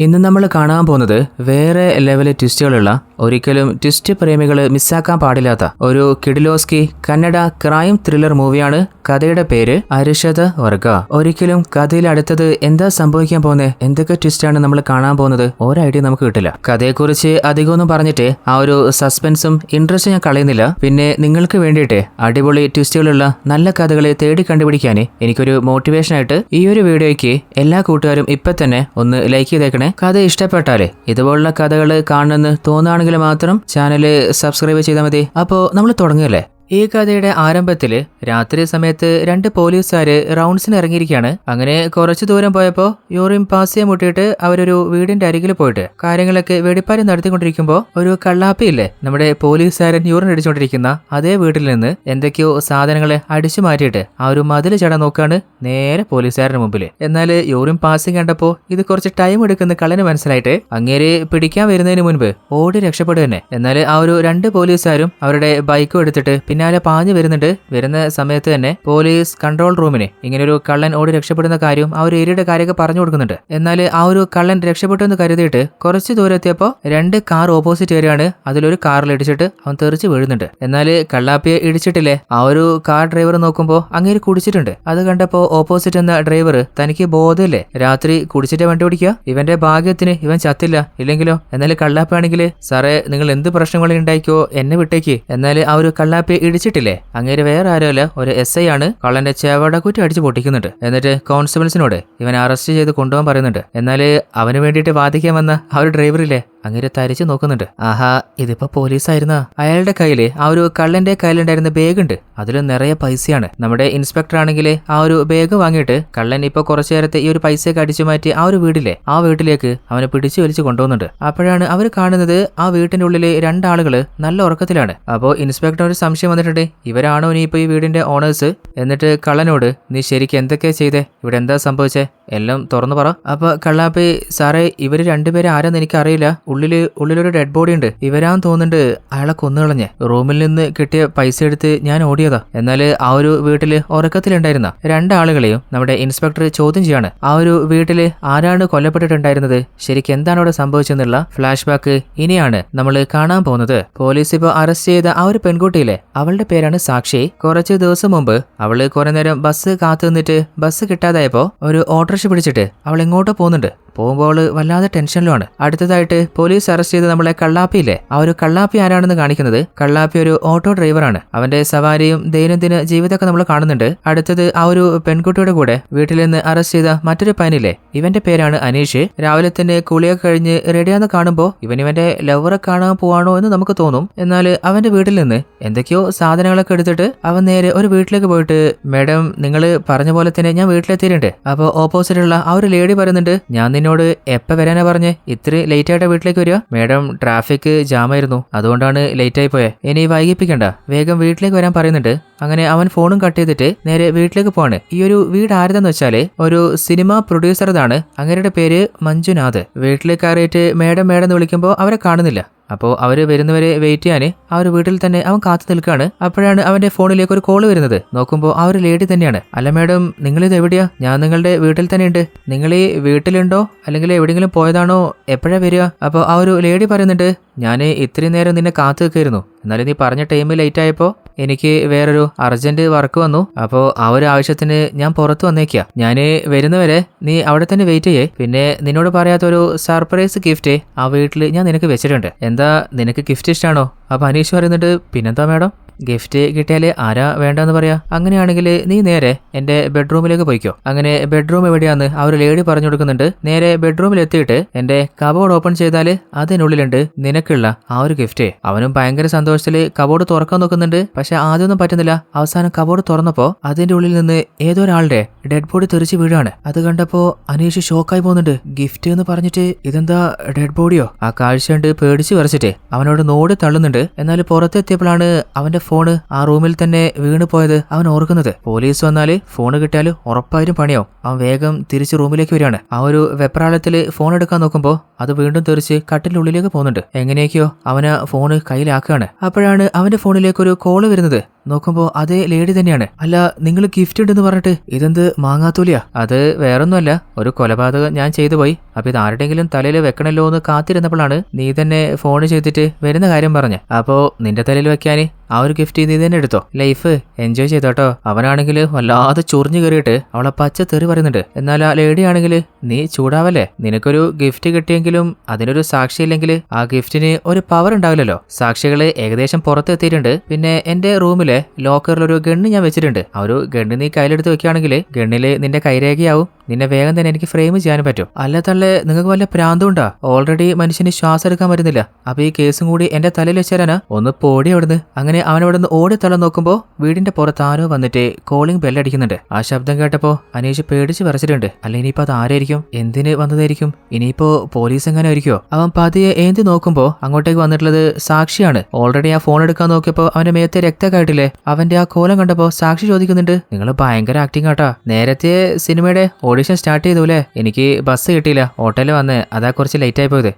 ഇന്ന് നമ്മൾ കാണാൻ പോകുന്നത് വേറെ ലെവൽ ട്വിസ്റ്റുകളുള്ള ഒരിക്കലും ട്വിസ്റ്റ് പ്രേമികൾ മിസ്സാക്കാൻ പാടില്ലാത്ത ഒരു കിഡിലോസ്കി കന്നഡ ക്രൈം ത്രില്ലർ മൂവിയാണ്. കഥയുടെ പേര് അരിഷത വർഗ. ഒരിക്കലും കഥയിൽ അടുത്തത് എന്താ സംഭവിക്കാൻ പോകുന്നത്, എന്തൊക്കെ ട്വിസ്റ്റാണ് നമ്മൾ കാണാൻ പോകുന്നത്, ഒരു ഐഡിയ നമുക്ക് കിട്ടില്ല. കഥയെക്കുറിച്ച് അധികമൊന്നും പറഞ്ഞിട്ട് ആ ഒരു സസ്പെൻസും ഇൻട്രസ്റ്റും ഞാൻ കളയുന്നില്ല. പിന്നെ നിങ്ങൾക്ക് വേണ്ടിയിട്ട് അടിപൊളി ട്വിസ്റ്റുകളുള്ള നല്ല കഥകളെ തേടി കണ്ടുപിടിക്കാൻ എനിക്കൊരു മോട്ടിവേഷനായിട്ട് ഈ ഒരു വീഡിയോയ്ക്ക് എല്ലാ കൂട്ടുകാരും ഇപ്പൊ തന്നെ ഒന്ന് ലൈക്ക് ചെയ്തേക്കണേ. കഥ ഇഷ്ടപ്പെട്ടാലേ ഇതുപോലുള്ള കഥകൾ കാണണമെന്ന് തോന്നുകയാണെങ്കിൽ മാത്രം ചാനൽ സബ്സ്ക്രൈബ് ചെയ്താൽ മതി. അപ്പോൾ നമ്മൾ തുടങ്ങുകയല്ലേ. ഈ കഥയുടെ ആരംഭത്തില് രാത്രി സമയത്ത് രണ്ട് പോലീസുകാര് റൗണ്ട്സിന് ഇറങ്ങിയിരിക്കുകയാണ്. അങ്ങനെ കുറച്ചു ദൂരം പോയപ്പോ യൂറിൻ പാസ് ചെയ്യാൻ മുട്ടിയിട്ട് അവരൊരു വീടിന്റെ അരികിൽ പോയിട്ട് കാര്യങ്ങളൊക്കെ വെടിപ്പാരി നടത്തിക്കൊണ്ടിരിക്കുമ്പോ ഒരു കള്ളാപ്പിയില്ലേ, നമ്മുടെ പോലീസുകാരൻ യൂറിൻ അടിച്ചുകൊണ്ടിരിക്കുന്ന അതേ വീട്ടിൽ നിന്ന് എന്തൊക്കെയോ സാധനങ്ങളെ അടിച്ചു മാറ്റിയിട്ട് ആ ഒരു മതില് ചട നോക്കാണ് നേരെ പോലീസുകാരന്റെ മുമ്പില്. എന്നാൽ യൂറിൻ പാസിങ് കണ്ടപ്പോ ഇത് കുറച്ച് ടൈം എടുക്കുന്ന കള്ളന് മനസ്സിലായിട്ട് അങ്ങേര് പിടിക്കാൻ വരുന്നതിന് മുൻപ് ഓടി രക്ഷപ്പെടുക തന്നെ. എന്നാൽ ആ ഒരു രണ്ട് പോലീസുകാരും അവരുടെ ബൈക്കും എടുത്തിട്ട് പിന്നാലെ പാഞ്ഞു വരുന്നുണ്ട്. വരുന്ന സമയത്ത് തന്നെ പോലീസ് കൺട്രോൾ റൂമിന് ഇങ്ങനൊരു കള്ളൻ ഓടി രക്ഷപ്പെടുന്ന കാര്യം ആ ഒരു ഏരിയയുടെ കാര്യമൊക്കെ പറഞ്ഞു കൊടുക്കുന്നുണ്ട്. എന്നാൽ ആ ഒരു കള്ളൻ രക്ഷപ്പെട്ടു എന്ന് കരുതിയിട്ട് കുറച്ച് ദൂരം എത്തിയപ്പോൾ രണ്ട് കാർ ഓപ്പോസിറ്റ് വരികയാണ്. അതിലൊരു കാറിൽ ഇടിച്ചിട്ട് അവൻ തെറിച്ച് വീഴുന്നുണ്ട്. എന്നാൽ കള്ളാപ്പിയെ ഇടിച്ചിട്ടില്ലേ, ആ ഒരു കാർ ഡ്രൈവർ നോക്കുമ്പോൾ അങ്ങേര് കുടിച്ചിട്ടുണ്ട്. അത് കണ്ടപ്പോൾ ഓപ്പോസിറ്റ് എന്ന ഡ്രൈവർ തനിക്ക് ബോധമില്ലേ, രാത്രി കുടിച്ചിട്ട് വണ്ടി ഓടിക്കുക, ഇവന്റെ ഭാഗ്യത്തിന് ഇവൻ ചത്തില്ല, ഇല്ലെങ്കിലോ. എന്നാൽ കള്ളാപ്പാണെങ്കിൽ സാറേ നിങ്ങൾ എന്ത് പ്രശ്നങ്ങൾ ഉണ്ടായിക്കോ എന്നെ വിട്ടേക്ക്. എന്നാൽ ആ ഒരു കള്ളാപ്പിയെ ഇടിച്ചിട്ടില്ലേ, അങ്ങേര് വേറെ ആരുമല്ല ഒരു SI ആണ്. കള്ളന്റെ ചേവടക്കുറ്റി അടിച്ചു പൊട്ടിക്കുന്നുണ്ട്. എന്നിട്ട് കോൺസ്റ്റബിൾസിനോട് ഇവൻ അറസ്റ്റ് ചെയ്ത് കൊണ്ടുപോകാൻ പറയുന്നുണ്ട്. എന്നാൽ അവന് വേണ്ടിയിട്ട് വാദിക്കാൻ വന്ന ആ ഒരു ഡ്രൈവറില്ലേ, അങ്ങനെ തരിച്ചു നോക്കുന്നുണ്ട്. ആഹാ, ഇതിപ്പോ പോലീസായിരുന്ന. അയാളുടെ കയ്യില് ആ ഒരു കള്ളന്റെ കയ്യിലുണ്ടായിരുന്ന ബാഗ് ഉണ്ട്, അതിൽ നിറയെ പൈസയാണ്. നമ്മുടെ ഇൻസ്പെക്ടർ ആണെങ്കിൽ ആ ഒരു ബാഗ് വാങ്ങിയിട്ട് കള്ളൻ ഇപ്പൊ കുറച്ചു നേരത്തെ ഈ ഒരു പൈസയൊക്കെ അടിച്ചു മാറ്റി ആ ഒരു വീട്ടിലേക്ക് അവനെ പിടിച്ചു വലിച്ചു കൊണ്ടുപോകുന്നുണ്ട്. അപ്പോഴാണ് അവർ കാണുന്നത് ആ വീട്ടിന്റെ ഉള്ളില് രണ്ടാളുകള് നല്ല ഉറക്കത്തിലാണ്. അപ്പോ ഇൻസ്പെക്ടർ ഒരു സംശയം വന്നിട്ടുണ്ട്, ഇവരാണോ ഇനിയിപ്പോ ഈ വീടിന്റെ ഓണേഴ്സ്? എന്നിട്ട് കള്ളനോട് നീ ശരിക്കും എന്തൊക്കെയാ ചെയ്തേ, ഇവിടെ എന്താ സംഭവിച്ചേ, എല്ലാം തുറന്നു പറ. അപ്പൊ കള്ളാപ്പി സാറേ ഇവര് രണ്ടുപേരും ആരാന്ന് എനിക്ക് അറിയില്ല, ഉള്ളിലൊരു ഡെഡ് ബോഡി ഉണ്ട്, ഇവരാന്ന് തോന്നുന്നുണ്ട് അയാളെ കൊന്നുകളഞ്ഞ്. റൂമിൽ നിന്ന് കിട്ടിയ പൈസ എടുത്ത് ഞാൻ ഓടിയതാ. എന്നാൽ ആ ഒരു വീട്ടില് ഉറക്കത്തിലുണ്ടായിരുന്ന രണ്ടാളുകളെയും നമ്മുടെ ഇൻസ്പെക്ടർ ചോദ്യം ചെയ്യാണ്. ആ ഒരു വീട്ടില് ആരാണ് കൊല്ലപ്പെട്ടിട്ടുണ്ടായിരുന്നത്, ശരിക്കും എന്താണ് അവിടെ സംഭവിച്ചെന്നുള്ള ഫ്ലാഷ് ബാക്ക് ഇനിയാണ് നമ്മൾ കാണാൻ പോകുന്നത്. പോലീസ് ഇപ്പൊ അറസ്റ്റ് ചെയ്ത ആ ഒരു പെൺകുട്ടിയിലെ അവളുടെ പേരാണ് സാക്ഷി. കുറച്ച് ദിവസം മുമ്പ് അവള് കുറെ നേരം ബസ് കാത്തു നിന്നിട്ട് ബസ് കിട്ടാതായപ്പോ ഒരു ഓട്ടോറിക്ഷ പിടിച്ചിട്ട് അവൾ എങ്ങോട്ടോ പോകുന്നുണ്ട്. പോകുമ്പോൾ വല്ലാതെ ടെൻഷനിലുമാണ്. അടുത്തതായിട്ട് പോലീസ് അറസ്റ്റ് ചെയ്ത് നമ്മളെ കള്ളാപ്പിയില്ലേ, ആ ഒരു കള്ളാപ്പി ആരാണെന്ന് കാണിക്കുന്നത്. കള്ളാപ്പി ഒരു ഓട്ടോ ഡ്രൈവറാണ്. അവന്റെ സവാരിയും ദൈനംദിന ജീവിതമൊക്കെ നമ്മൾ കാണുന്നുണ്ട്. അടുത്തത് ആ ഒരു പെൺകുട്ടിയുടെ കൂടെ വീട്ടിൽ നിന്ന് അറസ്റ്റ് ചെയ്ത മറ്റൊരു പയ്യനില്ലേ, ഇവന്റെ പേരാണ് അനീഷ്. രാവിലെ തന്നെ കുളിയൊക്കെ കഴിഞ്ഞ് റെഡിയാന്ന് കാണുമ്പോൾ ഇവന്റെ ലവറെ കാണാൻ പോവാണോ എന്ന് നമുക്ക് തോന്നും. എന്നാൽ അവന്റെ വീട്ടിൽ നിന്ന് എന്തൊക്കെയോ സാധനങ്ങളൊക്കെ എടുത്തിട്ട് അവൻ നേരെ ഒരു വീട്ടിലേക്ക് പോയിട്ട്, മേഡം നിങ്ങൾ പറഞ്ഞ പോലെ തന്നെ ഞാൻ വീട്ടിലെത്തിയിട്ടുണ്ട്. അപ്പോൾ ഓപ്പോസിറ്റുള്ള ആ ഒരു ലേഡി പറയുന്നുണ്ട്, ഞാൻ നിന്നോട് എപ്പ വരാനാ പറഞ്ഞേ, ഇത്ര ലേറ്റ് ആയിട്ട് വീട്ടിലേക്ക് വരിക? മേഡം ട്രാഫിക് ജാമായിരുന്നു, അതുകൊണ്ടാണ് ലേറ്റ് ആയി പോയെ, ഇനി വൈകിപ്പിക്കണ്ട, വേഗം വീട്ടിലേക്ക് വരാൻ പറയുന്നുണ്ട്. അങ്ങനെ അവൻ ഫോണും കട്ട് ചെയ്തിട്ട് നേരെ വീട്ടിലേക്ക് പോവാണ്. ഈ ഒരു വീട് ആരുതെന്ന് വെച്ചാല് ഒരു സിനിമ പ്രൊഡ്യൂസറുതാണ്. അങ്ങേരുടെ പേര് മഞ്ജുനാഥ്. വീട്ടിലേക്ക് കയറിയിട്ട് മേഡം എന്ന് വിളിക്കുമ്പോൾ അവരെ കാണുന്നില്ല. അപ്പോൾ അവര് വരുന്നവരെ വെയിറ്റ് ചെയ്യാന് ആ ഒരു വീട്ടിൽ തന്നെ അവൻ കാത്തു നിൽക്കുകയാണ്. അപ്പോഴാണ് അവന്റെ ഫോണിലേക്ക് ഒരു കോള് വരുന്നത്. നോക്കുമ്പോൾ ആ ഒരു ലേഡി തന്നെയാണ്. അല്ല മേഡം നിങ്ങളിത് എവിടെയാ? ഞാൻ നിങ്ങളുടെ വീട്ടിൽ തന്നെ ഉണ്ട്, നിങ്ങൾ ഈ വീട്ടിലുണ്ടോ അല്ലെങ്കിൽ എവിടെയെങ്കിലും പോയതാണോ, എപ്പോഴാ വരിക? അപ്പോൾ ആ ഒരു ലേഡി പറയുന്നുണ്ട്, ഞാൻ ഇത്രയും നേരം നിന്നെ കാത്തു നിൽക്കായിരുന്നു, എന്നാലും നീ പറഞ്ഞ ടൈം ലേറ്റ് ആയപ്പോൾ എനിക്ക് വേറൊരു അർജന്റ് വർക്ക് വന്നു. അപ്പോൾ ആ ഒരു ആവശ്യത്തിന് ഞാൻ പുറത്ത് വന്നേക്കാ. ഞാൻ വരുന്നവരെ നീ അവിടെ തന്നെ വെയിറ്റ് ചെയ്യേ. പിന്നെ നിന്നോട് പറയാത്തൊരു സർപ്രൈസ് ഗിഫ്റ്റ് ആ വീട്ടിൽ ഞാൻ നിനക്ക് വെച്ചിട്ടുണ്ട്. എന്താ നിനക്ക് ഗിഫ്റ്റ് ഇഷ്ടമാണോ? അപ്പൊ അനീഷ് പറയുന്നുണ്ട്, പിന്നെന്താ മേഡം, ഗിഫ്റ്റ് കിട്ടിയാല് ആരാ വേണ്ടെന്ന് പറയാ? അങ്ങനെയാണെങ്കിൽ നീ നേരെ എന്റെ ബെഡ്റൂമിലേക്ക് പോയിക്കോ. അങ്ങനെ ബെഡ്റൂം എവിടെയാന്ന് ആ ഒരു ലേഡി പറഞ്ഞു കൊടുക്കുന്നുണ്ട്. നേരെ ബെഡ്റൂമിൽ എത്തിയിട്ട് എന്റെ കബോർഡ് ഓപ്പൺ ചെയ്താല് അതിനുള്ളിലുണ്ട് നിനക്കുള്ള ആ ഒരു ഗിഫ്റ്റ്. അവനും ഭയങ്കര സന്തോഷത്തില് കബോർഡ് തുറക്കാൻ നോക്കുന്നുണ്ട്. പക്ഷെ ആദ്യമൊന്നും പറ്റുന്നില്ല. അവസാനം കബോർഡ് തുറന്നപ്പോ അതിന്റെ ഉള്ളിൽ നിന്ന് ഏതോ ഒരാളുടെ ഡെഡ് ബോഡി തെറിച്ച് വീഴാണ്. അത് കണ്ടപ്പോ അനീഷ് ഷോക്കായി പോകുന്നുണ്ട്. ഗിഫ്റ്റ് എന്ന് പറഞ്ഞിട്ട് ഇതെന്താ ഡെഡ് ബോഡിയോ? ആ കാഴ്ച കണ്ട് പേടിച്ച് വരച്ചിട്ട് അവനോട് നോട് തള്ളുന്നുണ്ട്. എന്നാൽ പുറത്തെത്തിയപ്പോഴാണ് അവന്റെ ഫോണ് ആ റൂമിൽ തന്നെ വീണ് പോയത് അവൻ ഓർക്കുന്നത്. പോലീസ് വന്നാല് ഫോണ് കിട്ടിയാല് ഉറപ്പായും പണിയാവും. അവൻ വേഗം തിരിച്ച് റൂമിലേക്ക് വരികയാണ്. ആ ഒരു വെപ്രാളത്തില് ഫോൺ എടുക്കാൻ നോക്കുമ്പോ അത് വീണ്ടും തെറിച്ച് കട്ടിലിന്റെ ഉള്ളിലേക്ക് പോകുന്നുണ്ട്. എങ്ങനെയൊക്കെയോ അവന് ഫോണ് കയ്യിലാക്കുകയാണ്. അപ്പോഴാണ് അവന്റെ ഫോണിലേക്ക് ഒരു കോള് വരുന്നത്. നോക്കുമ്പോ അതേ ലേഡി തന്നെയാണ്. അല്ല, നിങ്ങൾ ഗിഫ്റ്റ് ഉണ്ടെന്ന് പറഞ്ഞിട്ട് ഇതെന്ത് മാങ്ങാത്തൂലിയാ? അത് വേറൊന്നുമല്ല, ഒരു കൊലപാതകം ഞാൻ ചെയ്തു പോയി. അപ്പൊ ഇത് ആരുടെങ്കിലും തലയിൽ വെക്കണല്ലോ എന്ന് കാത്തിരുന്നപ്പോഴാണ് നീ തന്നെ ഫോൺ ചെയ്തിട്ട് വരുന്ന കാര്യം പറഞ്ഞ. അപ്പോ നിന്റെ തലയിൽ വെക്കാന് ആ ഒരു ഗിഫ്റ്റ് നീ തന്നെ എടുത്തോ. ലൈഫ് എൻജോയ് ചെയ്തോട്ടോ. അവനാണെങ്കിൽ വല്ലാതെ ചൊറിഞ്ഞു കയറിയിട്ട് അവളെ പച്ച തെറി പറയുന്നുണ്ട്. എന്നാൽ ആ ലേഡി ആണെങ്കിൽ നീ ചൂടാവല്ലേ, നിനക്കൊരു ഗിഫ്റ്റ് കിട്ടിയെങ്കിലും അതിനൊരു സാക്ഷി ഇല്ലെങ്കിൽ ആ ഗിഫ്റ്റിന് ഒരു പവർ ഉണ്ടാവില്ലല്ലോ. സാക്ഷികള് ഏകദേശം പുറത്തെത്തിയിട്ടുണ്ട്. പിന്നെ എന്റെ റൂമിലെ ലോക്കറിൽ ഒരു ഗണ്ണ് ഞാൻ വെച്ചിട്ടുണ്ട്. ആ ഒരു ഗണ്ണ് നീ കയ്യിലെടുത്ത് വെക്കുകയാണെങ്കിൽ ഗണ്ണില് നിന്റെ കൈരേഖയാവും. നിന്നെ വേഗം തന്നെ എനിക്ക് ഫ്രെയിം ചെയ്യാൻ പറ്റും. അല്ല തള്ളേ, നിങ്ങൾക്ക് വല്ല പ്രാന്തുണ്ടാ? ഓൾറെഡി മനുഷ്യന് ശ്വാസം എടുക്കാൻ പറ്റുന്നില്ല. അപ്പൊ ഈ കേസും കൂടി എന്റെ തലയിൽ വെച്ചാരാ? ഒന്ന് പോടി അവിടുന്ന്. അങ്ങനെ അവനവിടുന്ന് ഓടി തല നോക്കുമ്പോ വീടിന്റെ പുറത്ത് ആരോ വന്നിട്ട് കോളിംഗ് ബെല്ലടിക്കുന്നുണ്ട്. ആ ശബ്ദം കേട്ടപ്പോ അനീഷ് പേടിച്ച് വരച്ചിട്ടുണ്ട്. അല്ല, ഇനിയിപ്പോ അത് ആരായിരിക്കും? എന്തിന് വന്നതായിരിക്കും? ഇനിയിപ്പോ പോലീസ് എങ്ങനെ ആയിരിക്കോ? അവൻ പതിയെ ഏന്തി നോക്കുമ്പോ അങ്ങോട്ടേക്ക് വന്നിട്ടുള്ളത് സാക്ഷിയാണ്. ഓൾറെഡി ആ ഫോൺ എടുക്കാൻ നോക്കിയപ്പോ അവന്റെ മേത്തെ രക്തക്കായിട്ടില്ലേ? അവന്റെ ആ കോലം കണ്ടപ്പോ സാക്ഷി ചോദിക്കുന്നുണ്ട്, നിങ്ങൾ ഭയങ്കര ആക്ടിങ് ആട്ടാ. നേരത്തെ സിനിമയുടെ ഓഡിഷൻ സ്റ്റാർട്ട് ചെയ്തൂലേ? എനിക്ക് ബസ് കിട്ടിയില്ല, ഓട്ടോയിൽ വന്ന് അതാ കുറച്ച് ലേറ്റ് ആയി പോയത്.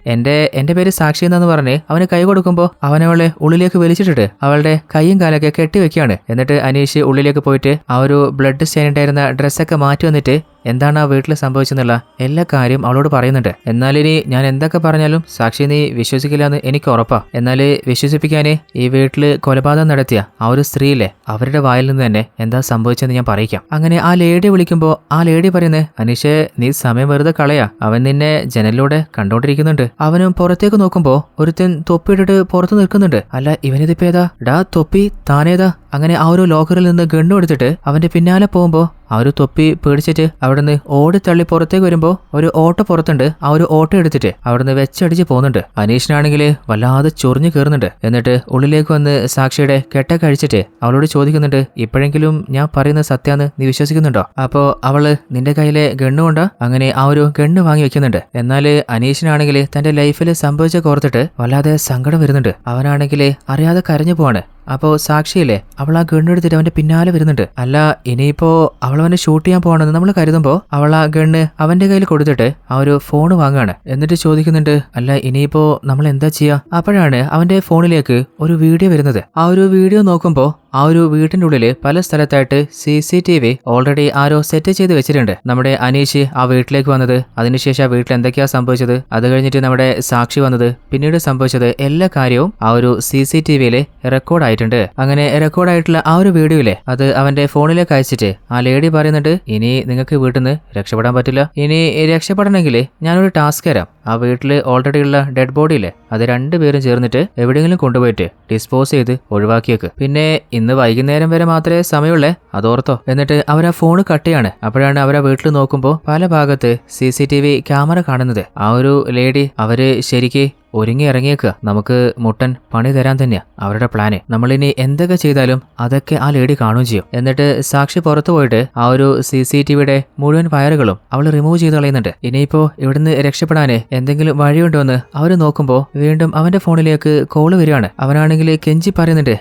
എന്റെ പേര് സാക്ഷി എന്നാന്ന് പറഞ്ഞ് അവന് കൈ കൊടുക്കുമ്പോ അവനവളെ ഉള്ളിലേക്ക് വലിച്ചിട്ടിട്ട് അവളുടെ കൈയും കാലൊക്കെ കെട്ടിവെക്കുകയാണ്. എന്നിട്ട് അനീഷ് ഉള്ളിലേക്ക് പോയിട്ട് ആ ഒരു ബ്ലഡ് സ്റ്റെയിൻ ഉണ്ടായിരുന്ന ഡ്രസ്സൊക്കെ മാറ്റി വന്നിട്ട് എന്താണ് ആ വീട്ടിൽ സംഭവിച്ചെന്നുള്ള എല്ലാ കാര്യം അവളോട് പറയുന്നുണ്ട്. എന്നാൽ ഇനി ഞാൻ എന്തൊക്കെ പറഞ്ഞാലും സാക്ഷി നീ വിശ്വസിക്കില്ല എന്ന് എനിക്ക് ഉറപ്പാ. എന്നാൽ വിശ്വസിപ്പിക്കാന് ഈ വീട്ടില് കൊലപാതകം നടത്തിയ ആ ഒരു സ്ത്രീയില്ലേ, അവരുടെ വായിൽ നിന്ന് തന്നെ എന്താ സംഭവിച്ചെന്ന് ഞാൻ പറയിക്കാം. അങ്ങനെ ആ ലേഡി വിളിക്കുമ്പോ ആ ലേഡി പറയുന്നേ, അനീഷേ നീ സമയം വെറുതെ കളയാ. അവൻ നിന്നെ ജനലിലൂടെ കണ്ടോണ്ടിരിക്കുന്നുണ്ട്. അവനും പുറത്തേക്ക് നോക്കുമ്പോ ഒരുത്തൻ തൊപ്പിയിട്ടിട്ട് പുറത്ത് നിൽക്കുന്നുണ്ട്. അല്ല, ഇവനിതിപ്പോ ഏതാ? ഡാ തൊപ്പി, താനേതാ? അങ്ങനെ ആ ഒരു ലോക്കറിൽ നിന്ന് ഗണ്ണു എടുത്തിട്ട് അവന്റെ പിന്നാലെ പോകുമ്പോ ആ ഒരു തൊപ്പി പേടിച്ചിട്ട് അവിടുന്ന് ഓടിത്തള്ളി പുറത്തേക്ക് വരുമ്പോ ഒരു ഓട്ടോ പുറത്തുണ്ട്. ആ ഒരു ഓട്ടോ എടുത്തിട്ട് അവിടുന്ന് വെച്ചടിച്ച് പോകുന്നുണ്ട്. അനീഷിനാണെങ്കിൽ വല്ലാതെ ചൊറിഞ്ഞു കയറുന്നുണ്ട്. എന്നിട്ട് ഉള്ളിലേക്ക് വന്ന് സാക്ഷിയുടെ കെട്ടൊക്കെ അഴിച്ചിട്ട് അവളോട് ചോദിക്കുന്നുണ്ട്, ഇപ്പോഴെങ്കിലും ഞാൻ പറയുന്ന സത്യാന്ന് നീ വിശ്വസിക്കുന്നുണ്ടോ? അപ്പോ അവള് നിന്റെ കയ്യിലെ ഗണ്ണു കൊണ്ടാ? അങ്ങനെ ആ ഒരു ഗണ്ണ് വാങ്ങി വെക്കുന്നുണ്ട്. എന്നാല് അനീഷിനാണെങ്കിൽ തന്റെ ലൈഫിൽ സംഭവിച്ചൊക്കെ ഓർത്തിട്ട് വല്ലാതെ സങ്കടം വരുന്നുണ്ട്. അവനാണെങ്കിൽ അറിയാതെ കരഞ്ഞു പോവാണ്. അപ്പോ സാക്ഷിയില്ലേ, അവൾ ആ ഗണ്ണെടുത്തിട്ട് അവന്റെ പിന്നാലെ വരുന്നുണ്ട്. അല്ല, ഇനിയിപ്പോ അവൾ അവനെ ഷൂട്ട് ചെയ്യാൻ പോകണമെന്ന് നമ്മൾ കരുതുമ്പോ അവൾ ആ ഗണ്ണ് അവന്റെ കയ്യിൽ കൊടുത്തിട്ട് ആ ഒരു ഫോൺ വാങ്ങാണ്. എന്നിട്ട് ചോദിക്കുന്നുണ്ട്, അല്ല ഇനിയിപ്പോ നമ്മൾ എന്താ ചെയ്യാ? അപ്പോഴാണ് അവന്റെ ഫോണിലേക്ക് ഒരു വീഡിയോ വരുന്നത്. ആ ഒരു വീഡിയോ നോക്കുമ്പോ ആ ഒരു വീട്ടിന്റെ ഉള്ളില് പല സ്ഥലത്തായിട്ട് CCTV ഓൾറെഡി ആരോ സെറ്റ് ചെയ്ത് വെച്ചിട്ടുണ്ട്. നമ്മുടെ അനീഷ് ആ വീട്ടിലേക്ക് വന്നത്, അതിനുശേഷം ആ വീട്ടിൽ എന്തൊക്കെയാ സംഭവിച്ചത്, അത് കഴിഞ്ഞിട്ട് നമ്മുടെ സാക്ഷി വന്നത്, പിന്നീട് സംഭവിച്ചത് എല്ലാ കാര്യവും ആ ഒരു CCTVയില് റെക്കോർഡ് ആയിട്ടുണ്ട്. അങ്ങനെ റെക്കോർഡ് ആയിട്ടുള്ള ആ ഒരു വീഡിയോയിലെ അത് അവന്റെ ഫോണിലേക്ക് അയച്ചിട്ട് ആ ലേഡി പറയുന്നുണ്ട്, ഇനി നിങ്ങൾക്ക് വീട്ടിൽ നിന്ന് രക്ഷപ്പെടാൻ പറ്റില്ല. ഇനി രക്ഷപ്പെടണമെങ്കിൽ ഞാനൊരു ടാസ്ക് തരാം. ആ വീട്ടിൽ ഓൾറെഡി ഉള്ള ഡെഡ് ബോഡിയില്ലേ, അത് രണ്ടുപേരും ചേർന്നിട്ട് എവിടെയെങ്കിലും കൊണ്ടുപോയിട്ട് ഡിസ്പോസ് ചെയ്ത് ഒഴിവാക്കിയേക്ക്. പിന്നെ ഇന്ന് വൈകുന്നേരം വരെ മാത്രമേ സമയമുള്ളേ, അതോർത്തോ. എന്നിട്ട് അവരാ ഫോൺ കട്ട് ചെയ്യാണ്. അപ്പോഴാണ് അവരാ വീട്ടിൽ നോക്കുമ്പോൾ പല ഭാഗത്ത് CCTV ക്യാമറ കാണുന്നത്. ആ ഒരു ലേഡി അവര് ശരിക്ക് ഒരുങ്ങി ഇറങ്ങിയേക്കുക. നമുക്ക് മുട്ടൻ പണി തരാൻ തന്നെയാ അവരുടെ പ്ലാന്. നമ്മളിനി എന്തൊക്കെ ചെയ്താലും അതൊക്കെ ആ ലേഡി കാണുകയും ചെയ്യും. എന്നിട്ട് സാക്ഷി പുറത്തു പോയിട്ട് ആ ഒരു CCTVയുടെ മുഴുവൻ വയറുകളും അവൾ റിമൂവ് ചെയ്ത് കളയുന്നുണ്ട്. ഇനിയിപ്പോ ഇവിടുന്ന് രക്ഷപ്പെടാന് എന്തെങ്കിലും വഴിയുണ്ടോ എന്ന് അവര് നോക്കുമ്പോ വീണ്ടും അവന്റെ ഫോണിലേക്ക് കോള് വരികയാണ്. അവനാണെങ്കിൽ കെഞ്ചി പറയുന്നുണ്ട്,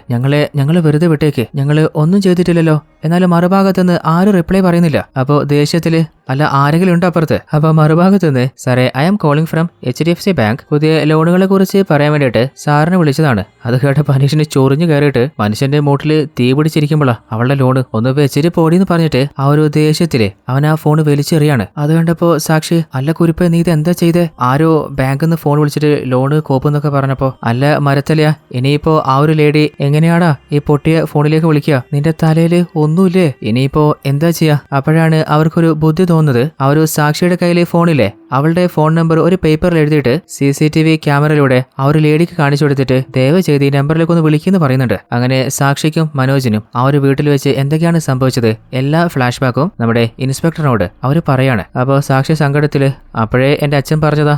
ഞങ്ങളെ വെറുതെ വിട്ടേക്ക്, ഞങ്ങള് ഒന്നും ചെയ്തിട്ടില്ലല്ലോ. എന്നാലും മറുഭാഗത്തുനിന്ന് ആരും റിപ്ലൈ പറയുന്നില്ല. അപ്പോ ദേഷ്യത്തില്, അല്ല ആരെങ്കിലും ഉണ്ടോ അപ്പുറത്ത്? അപ്പൊ മറുഭാഗത്തുനിന്ന്, സാറേ I am calling from HDFC bank, പുതിയ ലോണുകളെ കുറിച്ച് പറയാൻ വേണ്ടിയിട്ട് സാറിനെ വിളിച്ചതാണ്. അത് കേട്ട മനുഷ്യന് ചൊറിഞ്ഞു കയറിയിട്ട് മനുഷ്യന്റെ മൂട്ടില് തീ പിടിച്ചിരിക്കുമ്പോഴാ അവളുടെ ലോണ് ഒന്ന് വെച്ചിട്ട് പോടിന്ന് പറഞ്ഞിട്ട് ആ ഒരു ദേഷ്യത്തില് അവൻ ആ ഫോൺ വലിച്ചെറിയാണ്. അത് കണ്ടപ്പോ സാക്ഷി, അല്ല കുരിപ്പ് നീ ഇത് എന്താ ചെയ്തേ? ആരോ ബാങ്കിൽ നിന്ന് ഫോൺ വിളിച്ചിട്ട് ലോണ് കോപ്പെന്നൊക്കെ പറഞ്ഞപ്പോ, അല്ല മരത്തലയാ, ഇനിയിപ്പോ ആ ഒരു ലേഡി എങ്ങനെയാടാ ഈ പൊട്ടിയ ഫോണിലേക്ക് വിളിക്കുക? നിന്റെ തലയില് ഒന്നുമില്ലേ? ഇനിയിപ്പോ എന്താ ചെയ്യാ? അപ്പോഴാണ് അവർക്കൊരു ബുദ്ധി തോന്നുന്നത്. ആ ഒരു സാക്ഷിയുടെ കയ്യിലെ ഫോണിലെ അവളുടെ ഫോൺ നമ്പർ ഒരു പേപ്പറിൽ എഴുതിയിട്ട് CCTV ക്യാമറയിലൂടെ ആ ഒരു ലേഡിക്ക് കാണിച്ചു കൊടുത്തിട്ട് ദയവ് ചെയ്ത് ഈ നമ്പറിലേക്ക് ഒന്ന് വിളിക്കുന്നു പറയുന്നുണ്ട്. അങ്ങനെ സാക്ഷിക്കും മനോജിനും ആ ഒരു വീട്ടിൽ വെച്ച് എന്തൊക്കെയാണ് സംഭവിച്ചത് എല്ലാ ഫ്ലാഷ് ബാക്കും നമ്മുടെ ഇൻസ്പെക്ടറിനോട് അവര് പറയാണ്. അപ്പൊ സാക്ഷി സങ്കടത്തില്, അപ്പോഴേ എന്റെ അച്ഛൻ പറഞ്ഞതാ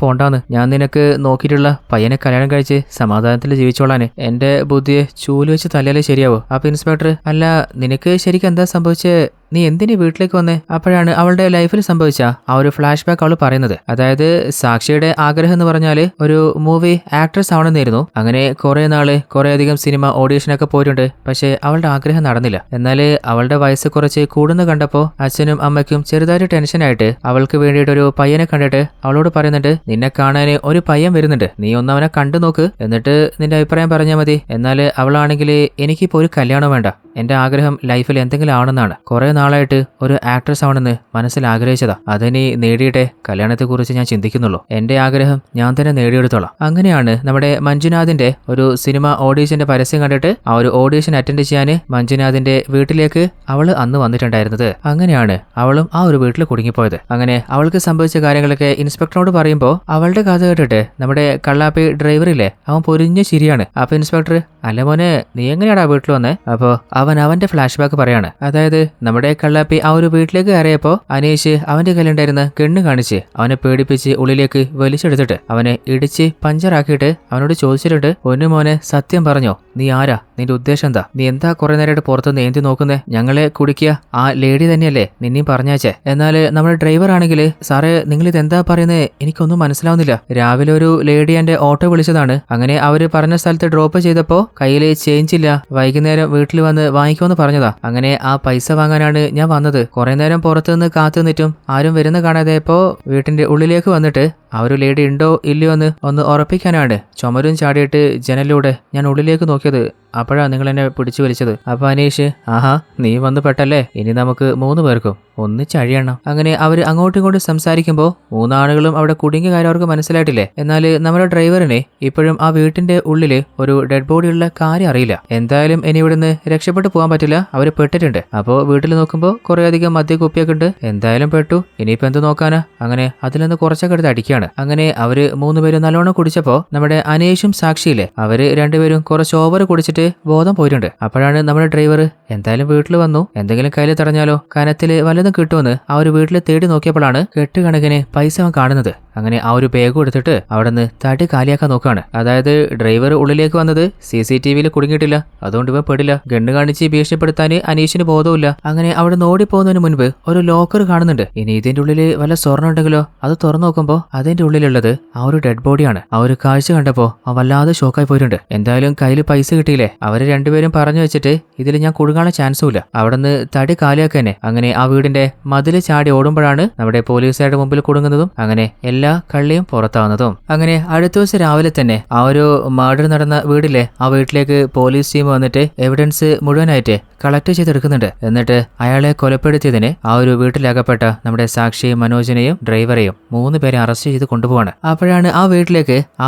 പോണ്ടാന്ന്, ഞാൻ നിനക്ക് നോക്കിയിട്ടുള്ള പയ്യനെ കല്യാണം കഴിച്ച് സമാധാനത്തിൽ ജീവിച്ചോളാന്. എന്റെ ബുദ്ധിയെ ചൂല് വെച്ച് തല്ലിയാലേ ശരിയാവോ? അപ്പൊ ഇൻസ്പെക്ടർ, അല്ല നിനക്ക് ശരിക്കും എന്താ സംഭവിച്ചേ നീ എന്തിനീ വീട്ടിലേക്ക് വന്നേ? അപ്പോഴാണ് അവളുടെ ലൈഫിൽ സംഭവിച്ച ആ ഒരു ഫ്ലാഷ് ബാക്ക് അവൾ പറയുന്നത്. അതായത് സാക്ഷിയുടെ ആഗ്രഹം എന്ന് പറഞ്ഞാല് ഒരു മൂവി ആക്ട്രസ് ആവണമെന്നായിരുന്നു. അങ്ങനെ കുറെ നാള് കുറെ അധികം സിനിമ ഓഡീഷനൊക്കെ പോയിട്ടുണ്ട്. പക്ഷെ അവളുടെ ആഗ്രഹം നടന്നില്ല. എന്നാല് അവളുടെ വയസ്സ് കുറച്ച് കൂടുന്ന കണ്ടപ്പോ അച്ഛനും അമ്മയ്ക്കും ചെറുതായിട്ട് ടെൻഷനായിട്ട് അവൾക്ക് വേണ്ടിയിട്ട് ഒരു പയ്യനെ കണ്ടിട്ട് അവളോട് പറയുന്നുണ്ട്, നിന്നെ കാണാന് ഒരു പയ്യൻ വരുന്നുണ്ട്, നീ ഒന്ന് അവനെ കണ്ടു നോക്ക്, എന്നിട്ട് നിന്റെ അഭിപ്രായം പറഞ്ഞാൽ മതി. എന്നാല് അവളാണെങ്കിൽ എനിക്കിപ്പോ ഒരു കല്യാണം വേണ്ട, എന്റെ ആഗ്രഹം ലൈഫിൽ എന്തെങ്കിലും ആവണമെന്നാണ്. കുറെ നാളായിട്ട് ഒരു ആക്ട്രസ് ആവണമെന്ന് മനസ്സിൽ ആഗ്രഹിച്ചതാ. അതിനി നേടിയിട്ടേ കല്യാണത്തെക്കുറിച്ച് ഞാൻ ചിന്തിക്കുന്നുള്ളൂ. എന്റെ ആഗ്രഹം ഞാൻ തന്നെ നേടിയെടുത്തോളാം. അങ്ങനെയാണ് നമ്മുടെ മഞ്ജുനാഥിന്റെ ഒരു സിനിമ ഓഡീഷന്റെ പരസ്യം കണ്ടിട്ട് ആ ഒരു ഓഡീഷൻ അറ്റൻഡ് ചെയ്യാൻ മഞ്ജുനാഥിന്റെ വീട്ടിലേക്ക് അവള് അന്ന് വന്നിട്ടുണ്ടായിരുന്നത്. അങ്ങനെയാണ് അവളും ആ ഒരു വീട്ടിൽ കുടുങ്ങിപ്പോയത്. അങ്ങനെ അവൾക്ക് സംഭവിച്ച കാര്യങ്ങളൊക്കെ ഇൻസ്പെക്ടറോട് പറയുമ്പോൾ അവളുടെ കഥ കേട്ടിട്ട് നമ്മുടെ കള്ളാപ്പി ഡ്രൈവറില്ലേ, അവൻ പൊരിഞ്ഞ ശരിയാണ്. അപ്പൊ ഇൻസ്പെക്ടർ, അല്ല മോനെ നീ എങ്ങനെയാടാ വീട്ടിൽ വന്നേ? അപ്പോ അവൻ അവന്റെ ഫ്ലാഷ് ബാക്ക് പറയാണ്. അതായത് നമ്മുടെ കള്ളാപ്പി ആ ഒരു വീട്ടിലേക്ക് കയറിയപ്പോ അനീഷ് അവന്റെ കയ്യിലുണ്ടായിരുന്ന ഗണ്ണ് കാണിച്ച് അവനെ പേടിപ്പിച്ച് ഉള്ളിലേക്ക് വലിച്ചെടുത്തിട്ട് അവനെ ഇടിച്ച് പഞ്ചറാക്കിയിട്ട് അവനോട് ചോദിച്ചിട്ടുണ്ട്, പൊന്നു മോനെ സത്യം പറഞ്ഞോ, നീ ആരാ, നിന്റെ ഉദ്ദേശം എന്താ, നീ എന്താ കുറെ നേരമായിട്ട് പുറത്ത് നേന്തി നോക്കുന്നേ, ഞങ്ങളെ കുടിക്കുക ആ ലേഡി തന്നെയല്ലേ നിന്നെയും പറഞ്ഞാച്ചേ? എന്നാല് നമ്മുടെ ഡ്രൈവർ ആണെങ്കിൽ, സാറേ നിങ്ങൾ ഇതെന്താ പറയുന്നത്, എനിക്കൊന്നും മനസ്സിലാവുന്നില്ല. രാവിലെ ഒരു ലേഡി എന്റെ ഓട്ടോ വിളിച്ചതാണ്. അങ്ങനെ അവര് പറഞ്ഞ സ്ഥലത്ത് ഡ്രോപ്പ് ചെയ്തപ്പോ കയ്യിൽ ചേഞ്ച് ഇല്ല, വൈകുന്നേരം വീട്ടിൽ വന്ന് വാങ്ങിക്കുമെന്ന് പറഞ്ഞതാ. അങ്ങനെ ആ പൈസ വാങ്ങാനാണ് ഞാൻ വന്നത്. കുറെ നേരം പുറത്തു നിന്ന് കാത്തു നിന്നിട്ടും ആരും വരുന്ന കാണാതെയപ്പോ വീട്ടിന്റെ ഉള്ളിലേക്ക് വന്നിട്ട് ആ ഒരു ലേഡി ഉണ്ടോ ഇല്ലയോ എന്ന് ഒന്ന് ഉറപ്പിക്കാനാണ് ചുമരും ചാടിയിട്ട് ജനലിലൂടെ ഞാൻ ഉള്ളിലേക്ക് നോക്കിയത്. അപ്പോഴാ നിങ്ങൾ എന്നെ പിടിച്ചു വലിച്ചത്. അപ്പൊ അനീഷ്, ആഹാ നീ വന്ന് പെട്ടല്ലേ, ഇനി നമുക്ക് 3 പേർക്കും ഒന്നിച്ചഴിയണം. അങ്ങനെ അവര് അങ്ങോട്ടും ഇങ്ങോട്ടും സംസാരിക്കുമ്പോ 3 ആളുകളും അവിടെ കുടുങ്ങിയ കാര്യം അവർക്ക് മനസ്സിലായിട്ടില്ലേ. എന്നാല് നമ്മുടെ ഡ്രൈവറിനെ ഇപ്പോഴും ആ വീട്ടിന്റെ ഉള്ളില് ഒരു ഡെഡ് ബോഡി ഉള്ള കാര്യം അറിയില്ല. എന്തായാലും ഇനി ഇവിടുന്ന് രക്ഷപ്പെട്ടു പോകാൻ പറ്റില്ല, അവര് പെട്ടിട്ടുണ്ട്. അപ്പോ വീട്ടിൽ നോക്കുമ്പോ കുറെ അധികം മദ്യക്കുപ്പിയൊക്കെ ഉണ്ട്. എന്തായാലും പെട്ടു, ഇനിയിപ്പോ എന്ത് നോക്കാനാ. അങ്ങനെ അതിൽ നിന്ന് കുറച്ചൊക്കെ എടുത്ത് അടിക്കുകയാണ്. അങ്ങനെ അവര് 3 പേരും നല്ലോണം കുടിച്ചപ്പോ നമ്മുടെ അനീഷും സാക്ഷിയില്ലേ, അവര് രണ്ടുപേരും കുറച്ച് ഓവർ കുടിച്ചിട്ട് ബോധം പോയിട്ടുണ്ട്. അപ്പോഴാണ് നമ്മുടെ ഡ്രൈവർ എന്തായാലും വീട്ടിൽ വന്നു, എന്തെങ്കിലും കയ്യിൽ തടഞ്ഞാലോ കനത്തില് വല്ലതും കിട്ടുമെന്ന് ആ ഒരു വീട്ടിൽ തേടി നോക്കിയപ്പോഴാണ് കെട്ടുകണക്കിന് പൈസ അവൻ കാണുന്നത്. അങ്ങനെ ആ ഒരു ബാഗ് എടുത്തിട്ട് അവിടെ നിന്ന് തടി കാലിയാക്കാൻ നോക്കാണ്. അതായത് ഡ്രൈവർ ഉള്ളിലേക്ക് വന്നത് CCTVയിൽ കുടുങ്ങിയിട്ടില്ല, അതുകൊണ്ട് ഇവ പെടില്ല. ഗണ്ണ് കാണിച്ച് ഭീഷണിപ്പെടുത്താൻ അനീഷിന് ബോധമില്ല. അങ്ങനെ അവിടെ നിന്ന് ഓടിപ്പോകുന്നതിന് മുൻപ് ഒരു ലോക്കർ കാണുന്നുണ്ട്. ഇനി ഇതിന്റെ ഉള്ളിൽ വല്ല സ്വർണ്ണം ഉണ്ടെങ്കിലോ അത് തുറന്നു നോക്കുമ്പോ അതിന്റെ ഉള്ളിലുള്ളത് ആ ഒരു ഡെഡ് ബോഡിയാണ്. ആ ഒരു കാഴ്ച കണ്ടപ്പോ അവൻ വല്ലാതെ ഷോക്കായി പോയിട്ടുണ്ട്. എന്തായാലും കയ്യിൽ പൈസ കിട്ടിയില്ലേ, അവര് രണ്ടുപേരും പറഞ്ഞു വെച്ചിട്ട് ഇതിൽ ഞാൻ കുടുങ്ങാനുള്ള ചാൻസും ഇല്ല. അവിടെ നിന്ന് തടി കാലിയാക്കാനെ അങ്ങനെ ആ വീടിന്റെ മതില് ചാടി ഓടുമ്പോഴാണ് നമ്മുടെ പോലീസുകാരുടെ മുമ്പിൽ കുടുങ്ങുന്നതും അങ്ങനെ എല്ലാ കള്ളിയും പുറത്താവുന്നതും. അങ്ങനെ അടുത്ത ദിവസം രാവിലെ തന്നെ ആ ഒരു മർഡർ നടന്ന വീടിലെ ആ വീട്ടിലേക്ക് പോലീസ് ടീം വന്നിട്ട് എവിഡൻസ് മുഴുവനായിട്ട് കളക്ട് ചെയ്തെടുക്കുന്നുണ്ട്. എന്നിട്ട് അയാളെ കൊലപ്പെടുത്തിയതിന് ആ ഒരു വീട്ടിലകപ്പെട്ട നമ്മുടെ സാക്ഷി മനോജിനെയും ഡ്രൈവറെയും 3 പേരെ അറസ്റ്റ് ചെയ്ത് കൊണ്ടുപോവാണ്. അപ്പോഴാണ് ആ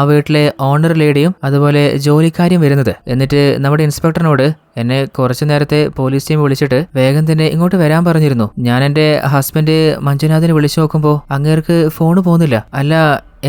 വീട്ടിലെ ഓണർ ലേഡിയും അതുപോലെ ജോലിക്കാരിയും വരുന്നത്. എന്നിട്ട് നമ്മുടെ ഇൻസ്പെക്ടറിനോട്, എന്നെ കുറച്ചു നേരത്തെ പോലീസ് ടീം വിളിച്ചിട്ട് വേഗം തന്നെ ഇങ്ങോട്ട് വരാൻ പറഞ്ഞിരുന്നു. ഞാൻ എന്റെ ഹസ്ബൻഡ് മഞ്ജുനാഥിനെ വിളിച്ചു നോക്കുമ്പോ അങ്ങേർക്ക് ഫോണ് പോകുന്നില്ല. അല്ല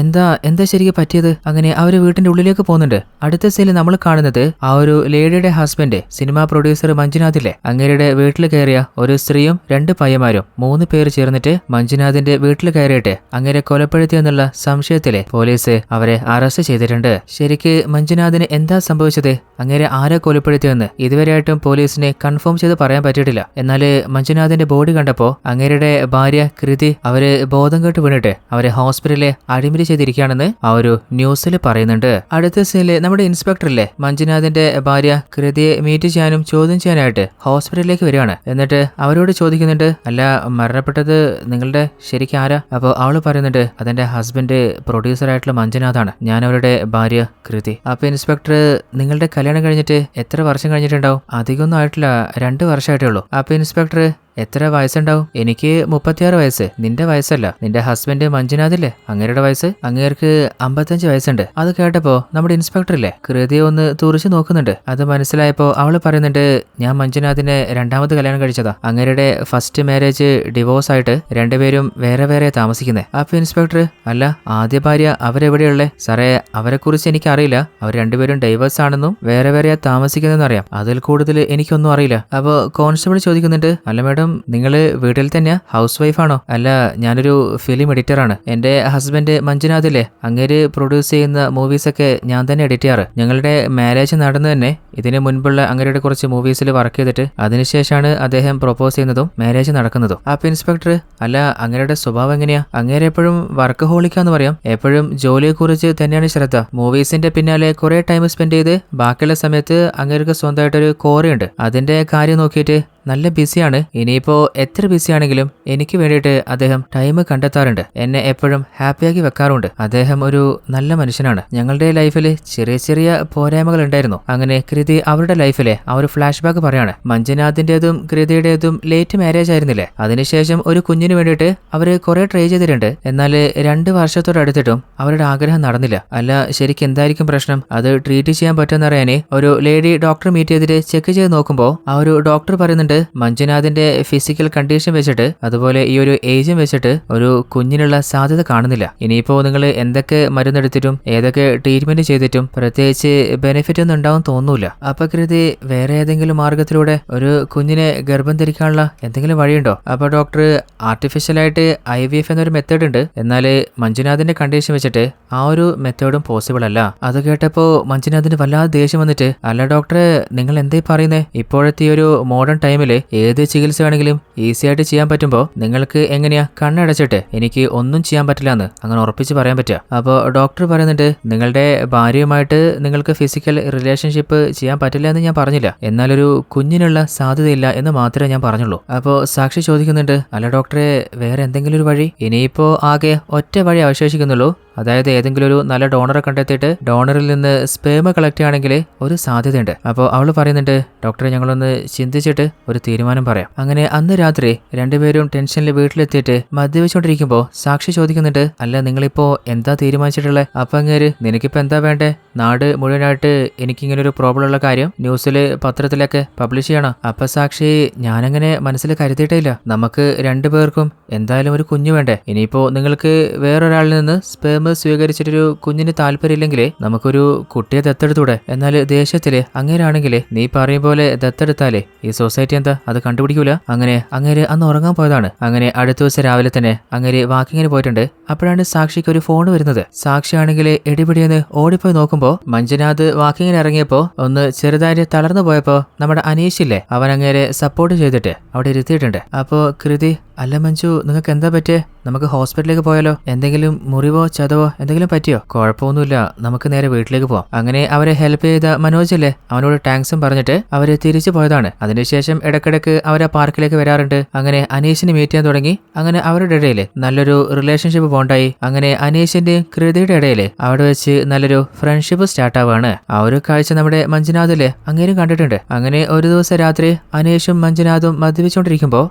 എന്താ ശരിക്കും പറ്റിയത്? അങ്ങനെ അവര് വീട്ടിന്റെ ഉള്ളിലേക്ക് പോകുന്നുണ്ട്. അടുത്ത സീനിൽ നമ്മൾ കാണുന്നത് ആ ഒരു ലേഡിയുടെ ഹസ്ബൻഡ് സിനിമാ പ്രൊഡ്യൂസർ മഞ്ജുനാഥില്ലേ, അങ്ങേരുടെ വീട്ടിൽ കയറിയ ഒരു സ്ത്രീയും 2 പയ്യന്മാരും 3 പേര് ചേർന്നിട്ട് മഞ്ജുനാഥിന്റെ വീട്ടിൽ കയറിയിട്ട് അങ്ങേരെ കൊലപ്പെടുത്തിയെന്നുള്ള സംശയത്തിലെ പോലീസ് അവരെ അറസ്റ്റ് ചെയ്തിട്ടുണ്ട്. ശരിക്ക് മഞ്ജുനാഥിന് എന്താ സംഭവിച്ചത്, അങ്ങേരെ ആരെ കൊലപ്പെടുത്തിയെന്ന് ഇതുവരെയായിട്ടും പോലീസിനെ കൺഫേം ചെയ്ത് പറയാൻ പറ്റിയിട്ടില്ല. എന്നാല് മഞ്ജുനാഥിന്റെ ബോഡി കണ്ടപ്പോ അങ്ങേരുടെ ഭാര്യ കൃതി അവര് ബോധം കെട്ട് വീണിട്ട് അവരെ ഹോസ്പിറ്റലിലെ അഡ്മിറ്റ് ചെയ്തിരിക്കുകയാണെന്ന് ആ ഒരു ന്യൂസിൽ പറയുന്നുണ്ട്. അടുത്ത സീനില് നമ്മുടെ ഇൻസ്പെക്ടറിലെ മഞ്ജുനാഥിന്റെ ഭാര്യ കൃതിയെ മീറ്റ് ചെയ്യാനും ചോദ്യം ചെയ്യാനായിട്ട് ഹോസ്പിറ്റലിലേക്ക് വരികയാണ്. എന്നിട്ട് അവരോട് ചോദിക്കുന്നുണ്ട്, അല്ല മരണപ്പെട്ടത് നിങ്ങളുടെ ശരിക്കും ആരാ? അപ്പോൾ അവള് പറയുന്നുണ്ട്, അതെന്റെ ഹസ്ബൻഡ് പ്രൊഡ്യൂസറായിട്ടുള്ള മഞ്ജുനാഥാണ്, ഞാൻ അവരുടെ ഭാര്യ കൃതി. അപ്പൊ ഇൻസ്പെക്ടർ, നിങ്ങളുടെ കല്യാണം കഴിഞ്ഞിട്ട് എത്ര വർഷം കഴിഞ്ഞിട്ടുണ്ടാവും? അധികമൊന്നും ആയിട്ടില്ല, 2 വർഷമായിട്ടേ ഉള്ളൂ. അപ്പൊ ഇൻസ്പെക്ടർ, എത്ര വയസ്സുണ്ടാവും? എനിക്ക് 36 വയസ്സ്. നിന്റെ വയസ്സല്ല, നിന്റെ ഹസ്ബൻഡ് മഞ്ജുനാഥില്ലേ അങ്ങേരുടെ വയസ്സ്, അങ്ങേർക്ക് 55 വയസ്സുണ്ട്. അത് കേട്ടപ്പോ നമ്മുടെ ഇൻസ്പെക്ടറില്ലേ കൃതിയെ ഒന്ന് തുറിച്ചു നോക്കുന്നുണ്ട്. അത് മനസ്സിലായപ്പോ അവള് പറയുന്നുണ്ട്, ഞാൻ മഞ്ജുനാഥിനെ 2ാമത് കല്യാണം കഴിച്ചതാ. അങ്ങേരുടെ ഫസ്റ്റ് മാരേജ് ഡിവോഴ്സ് ആയിട്ട് 2 പേരും വേറെ താമസിക്കുന്നേ. അപ്പൊ ഇൻസ്പെക്ടർ, അല്ല ആദ്യ ഭാര്യ അവരെവിടെയുള്ളേ? സാറേ അവരെ കുറിച്ച് എനിക്ക് അറിയില്ല, അവർ 2 പേരും ഡൈവേഴ്സ് ആണെന്നും വേറെ താമസിക്കുന്നതെന്ന് അറിയാം, അതിൽ കൂടുതൽ എനിക്കൊന്നും അറിയില്ല. അപ്പൊ കോൺസ്റ്റബിൾ ചോദിക്കുന്നുണ്ട്, അല്ല മേഡം മാഡം നിങ്ങൾ വീട്ടിൽ തന്നെയാ? ഹൗസ് വൈഫാണോ? അല്ല, ഞാനൊരു ഫിലിം എഡിറ്ററാണ്. എന്റെ ഹസ്ബൻഡ് മഞ്ജുനാഥിലെ അങ്ങേര് പ്രൊഡ്യൂസ് ചെയ്യുന്ന മൂവീസൊക്കെ ഞാൻ തന്നെ എഡിറ്റ് ചെയ്യാറ്. ഞങ്ങളുടെ മാരേജ് നടന്നു തന്നെ ഇതിന് മുൻപുള്ള അങ്ങേരുടെ കുറച്ച് മൂവീസിൽ വർക്ക് ചെയ്തിട്ട് അതിനുശേഷമാണ് അദ്ദേഹം പ്രൊപ്പോസ് ചെയ്യുന്നതും മാരേജ് നടക്കുന്നതും. അപ്പൊ ഇൻസ്പെക്ടർ, അല്ല അങ്ങേരുടെ സ്വഭാവം എങ്ങനെയാ? അങ്ങേരെ എപ്പോഴും വർക്ക് ഹോളിക്കാന്ന് പറയാം. എപ്പോഴും ജോലിയെക്കുറിച്ച് തന്നെയാണ് ശ്രദ്ധ. മൂവീസിന്റെ പിന്നാലെ കുറെ ടൈം സ്പെൻഡ് ചെയ്ത് ബാക്കിയുള്ള സമയത്ത് അങ്ങേർക്ക് സ്വന്തമായിട്ടൊരു കോറിയുണ്ട്. അതിന്റെ കാര്യം നോക്കിയിട്ട് നല്ല ബിസിയാണ്. ഇനിയിപ്പോ എത്ര ബിസിയാണെങ്കിലും എനിക്ക് വേണ്ടിയിട്ട് അദ്ദേഹം ടൈം കണ്ടെത്താറുണ്ട്. എന്നെ എപ്പോഴും ഹാപ്പിയാക്കി വെക്കാറുണ്ട്. അദ്ദേഹം ഒരു നല്ല മനുഷ്യനാണ്. ഞങ്ങളുടെ ലൈഫിൽ ചെറിയ ചെറിയ പോരായ്മകൾ ഉണ്ടായിരുന്നു. അങ്ങനെ കൃതി അവരുടെ ലൈഫിലെ ആ ഒരു ഫ്ലാഷ് ബാക്ക് പറയാണ്. മഞ്ജുനാഥിന്റേതും കൃതിയുടേതും ലേറ്റ് മാരേജ് ആയിരുന്നില്ലേ? അതിനുശേഷം ഒരു കുഞ്ഞിന് വേണ്ടിയിട്ട് അവര് കുറെ ട്രൈ ചെയ്തിട്ടുണ്ട്. എന്നാൽ 2 വർഷത്തോടടുത്തിട്ടും അവരുടെ ആഗ്രഹം നടന്നില്ല. അല്ല, ശരിക്കും എന്തായിരിക്കും പ്രശ്നം? അത് ട്രീറ്റ് ചെയ്യാൻ പറ്റുമെന്നറിയാനേ ഒരു ലേഡി ഡോക്ടർ മീറ്റ് ചെയ്തിട്ട് ചെക്ക് ചെയ്ത് നോക്കുമ്പോൾ ആ ഒരു ഡോക്ടർ പറയുന്നുണ്ട്, മഞ്ജുനാഥിന്റെ ഫിസിക്കൽ കണ്ടീഷൻ വെച്ചിട്ട് അതുപോലെ ഈ ഒരു ഏജും വെച്ചിട്ട് ഒരു കുഞ്ഞിനുള്ള സാധ്യത കാണുന്നില്ല. ഇനിയിപ്പോ നിങ്ങൾ എന്തൊക്കെ മരുന്നെടുത്തിട്ടും ഏതൊക്കെ ട്രീറ്റ്മെന്റ് ചെയ്തിട്ടും പ്രത്യേകിച്ച് ബെനിഫിറ്റ് ഒന്നും ഉണ്ടാവും തോന്നൂല. അപ്പൊ കൃതി വേറെ ഏതെങ്കിലും മാർഗത്തിലൂടെ ഒരു കുഞ്ഞിനെ ഗർഭം ധരിക്കാനുള്ള എന്തെങ്കിലും വഴിയുണ്ടോ? അപ്പൊ ഡോക്ടർ, ആർട്ടിഫിഷ്യലായിട്ട് IVF എന്നൊരു മെത്തേഡ് ഉണ്ട്. എന്നാൽ മഞ്ജുനാഥിന്റെ കണ്ടീഷൻ വെച്ചിട്ട് ആ ഒരു മെത്തേഡും പോസിബിൾ അല്ല. അത് കേട്ടപ്പോ മഞ്ജുനാഥിന് വല്ലാതെ ദേഷ്യം വന്നിട്ട്, അല്ല ഡോക്ടറെ, നിങ്ങൾ എന്തേ പറയുന്നേ? ഇപ്പോഴത്തെ ഒരു മോഡേൺ ടൈമിൽ ഏത് ചികിത്സ വേണമെങ്കിലും ഈസി ആയിട്ട് ചെയ്യാൻ പറ്റുമ്പോ നിങ്ങൾക്ക് എങ്ങനെയാ കണ്ണടച്ചിട്ട് എനിക്ക് ഒന്നും ചെയ്യാൻ പറ്റില്ല എന്ന് അങ്ങനെ ഉറപ്പിച്ച് പറയാൻ പറ്റുക? അപ്പോൾ ഡോക്ടർ പറയുന്നുണ്ട്, നിങ്ങളുടെ ഭാര്യയുമായിട്ട് നിങ്ങൾക്ക് ഫിസിക്കൽ റിലേഷൻഷിപ്പ് ചെയ്യാൻ പറ്റില്ല എന്ന് ഞാൻ പറഞ്ഞില്ല. എന്നാലൊരു കുഞ്ഞിനുള്ള സാധ്യതയില്ല എന്ന് മാത്രമേ ഞാൻ പറഞ്ഞുള്ളൂ. അപ്പോൾ സാക്ഷി ചോദിക്കുന്നുണ്ട്, അല്ല ഡോക്ടറെ, വേറെ എന്തെങ്കിലും ഒരു വഴി? ഇനിയിപ്പോ ആകെ ഒറ്റ വഴി അവശേഷിക്കുന്നുള്ളൂ. അതായത് ഏതെങ്കിലും ഒരു നല്ല ഡോണറെ കണ്ടെത്തിയിട്ട് ഡോണറിൽ നിന്ന് സ്പേമ കളക്ട് ചെയ്യുകയാണെങ്കിൽ ഒരു സാധ്യതയുണ്ട്. അപ്പോൾ അവൾ പറയുന്നുണ്ട്, ഡോക്ടറെ, ഞങ്ങളൊന്ന് ചിന്തിച്ചിട്ട് ഒരു തീരുമാനം പറയാം. അങ്ങനെ അന്ന് രാത്രി രണ്ടുപേരും ടെൻഷനിൽ വീട്ടിലെത്തിയിട്ട് മദ്യപിച്ചുകൊണ്ടിരിക്കുമ്പോൾ സാക്ഷി ചോദിക്കുന്നുണ്ട്, അല്ല നിങ്ങളിപ്പോ എന്താ തീരുമാനിച്ചിട്ടുള്ളത്? അപ്പൊ അങ്ങേര്, നിനക്കിപ്പോ എന്താ വേണ്ടേ? നാട് മുഴുവനായിട്ട് എനിക്കിങ്ങനെ ഒരു പ്രോബ്ലം ഉള്ള കാര്യം ന്യൂസില് പത്രത്തിലൊക്കെ പബ്ലിഷ് ചെയ്യണം. അപ്പൊ സാക്ഷി, ഞാനങ്ങനെ മനസ്സിൽ കരുതിയിട്ടേ ഇല്ല. നമുക്ക് രണ്ടുപേർക്കും എന്തായാലും ഒരു കുഞ്ഞു വേണ്ടേ? ഇനിയിപ്പോ നിങ്ങൾക്ക് വേറൊരാളിൽ നിന്ന് സ്പേം സ്വീകരിച്ചിട്ടൊരു കുഞ്ഞിന് താല്പര്യമില്ലെങ്കിൽ നമുക്കൊരു കുട്ടിയെ ദത്തെടുത്തൂടെ? എന്നാൽ ദേഷ്യത്തില് അങ്ങേരാണെങ്കിൽ നീ പറയും പോലെ ദത്തെടുത്താലേ ഈ സൊസൈറ്റി എന്താ അത് കണ്ടുപിടിക്കൂല. അങ്ങനെ അങ്ങേര് അന്ന് ഉറങ്ങാൻ പോയതാണ്. അങ്ങനെ അടുത്ത ദിവസം രാവിലെ തന്നെ അങ്ങേര് വാക്കിങ്ങിന് പോയിട്ടുണ്ട്. അപ്പോഴാണ് സാക്ഷിക്ക് ഒരു ഫോൺ വരുന്നത്. സാക്ഷിയാണെങ്കിൽ എടിപിടിയെന്ന് ഓടിപ്പോയി നോക്കുമ്പോ മഞ്ജുനാഥ് വാക്കിങ്ങിന് ഇറങ്ങിയപ്പോ ഒന്ന് ചെറുതായിട്ട് തളർന്നു പോയപ്പോ നമ്മുടെ അനീഷില്ലേ, അവൻ അങ്ങേരെ സപ്പോർട്ട് ചെയ്തിട്ട് അവിടെ ഇരുത്തിയിട്ടുണ്ട്. അപ്പോ കൃതി, അല്ല മഞ്ജു, നിങ്ങൾക്ക് എന്താ പറ്റേ? നമുക്ക് ഹോസ്പിറ്റലിലേക്ക് പോയാലോ? എന്തെങ്കിലും മുറിവോ ചതവോ എന്തെങ്കിലും പറ്റിയോ? കുഴപ്പമൊന്നുമില്ല, നമുക്ക് നേരെ വീട്ടിലേക്ക് പോവാം. അങ്ങനെ അവരെ ഹെൽപ്പ് ചെയ്ത മനോജ് അല്ലേ, അവനോട് താങ്ക്സും പറഞ്ഞിട്ട് അവര് തിരിച്ചു പോയതാണ്. അതിനുശേഷം ഇടക്കിടക്ക് അവരെ പാർക്കിലേക്ക് വരാറുണ്ട്. അങ്ങനെ അനീഷിനെ മീറ്റ് ചെയ്യാൻ തുടങ്ങി. അങ്ങനെ അവരുടെ ഇടയിൽ നല്ലൊരു റിലേഷൻഷിപ്പ് ബോണ്ടായി. അങ്ങനെ അനീഷിന്റെയും കൃതിയുടെ ഇടയിൽ അവിടെ വെച്ച് നല്ലൊരു ഫ്രണ്ട്ഷിപ്പ് സ്റ്റാർട്ട് ആവുകയാണ്. ആ ഒരു കാഴ്ച നമ്മുടെ മഞ്ജുനാഥിലെ അങ്ങേരും കണ്ടിട്ടുണ്ട്. അങ്ങനെ ഒരു ദിവസം രാത്രി അനീഷും മഞ്ജുനാഥും മദ്യപിച്ചുകൊണ്ടിരിക്കുമ്പോൾ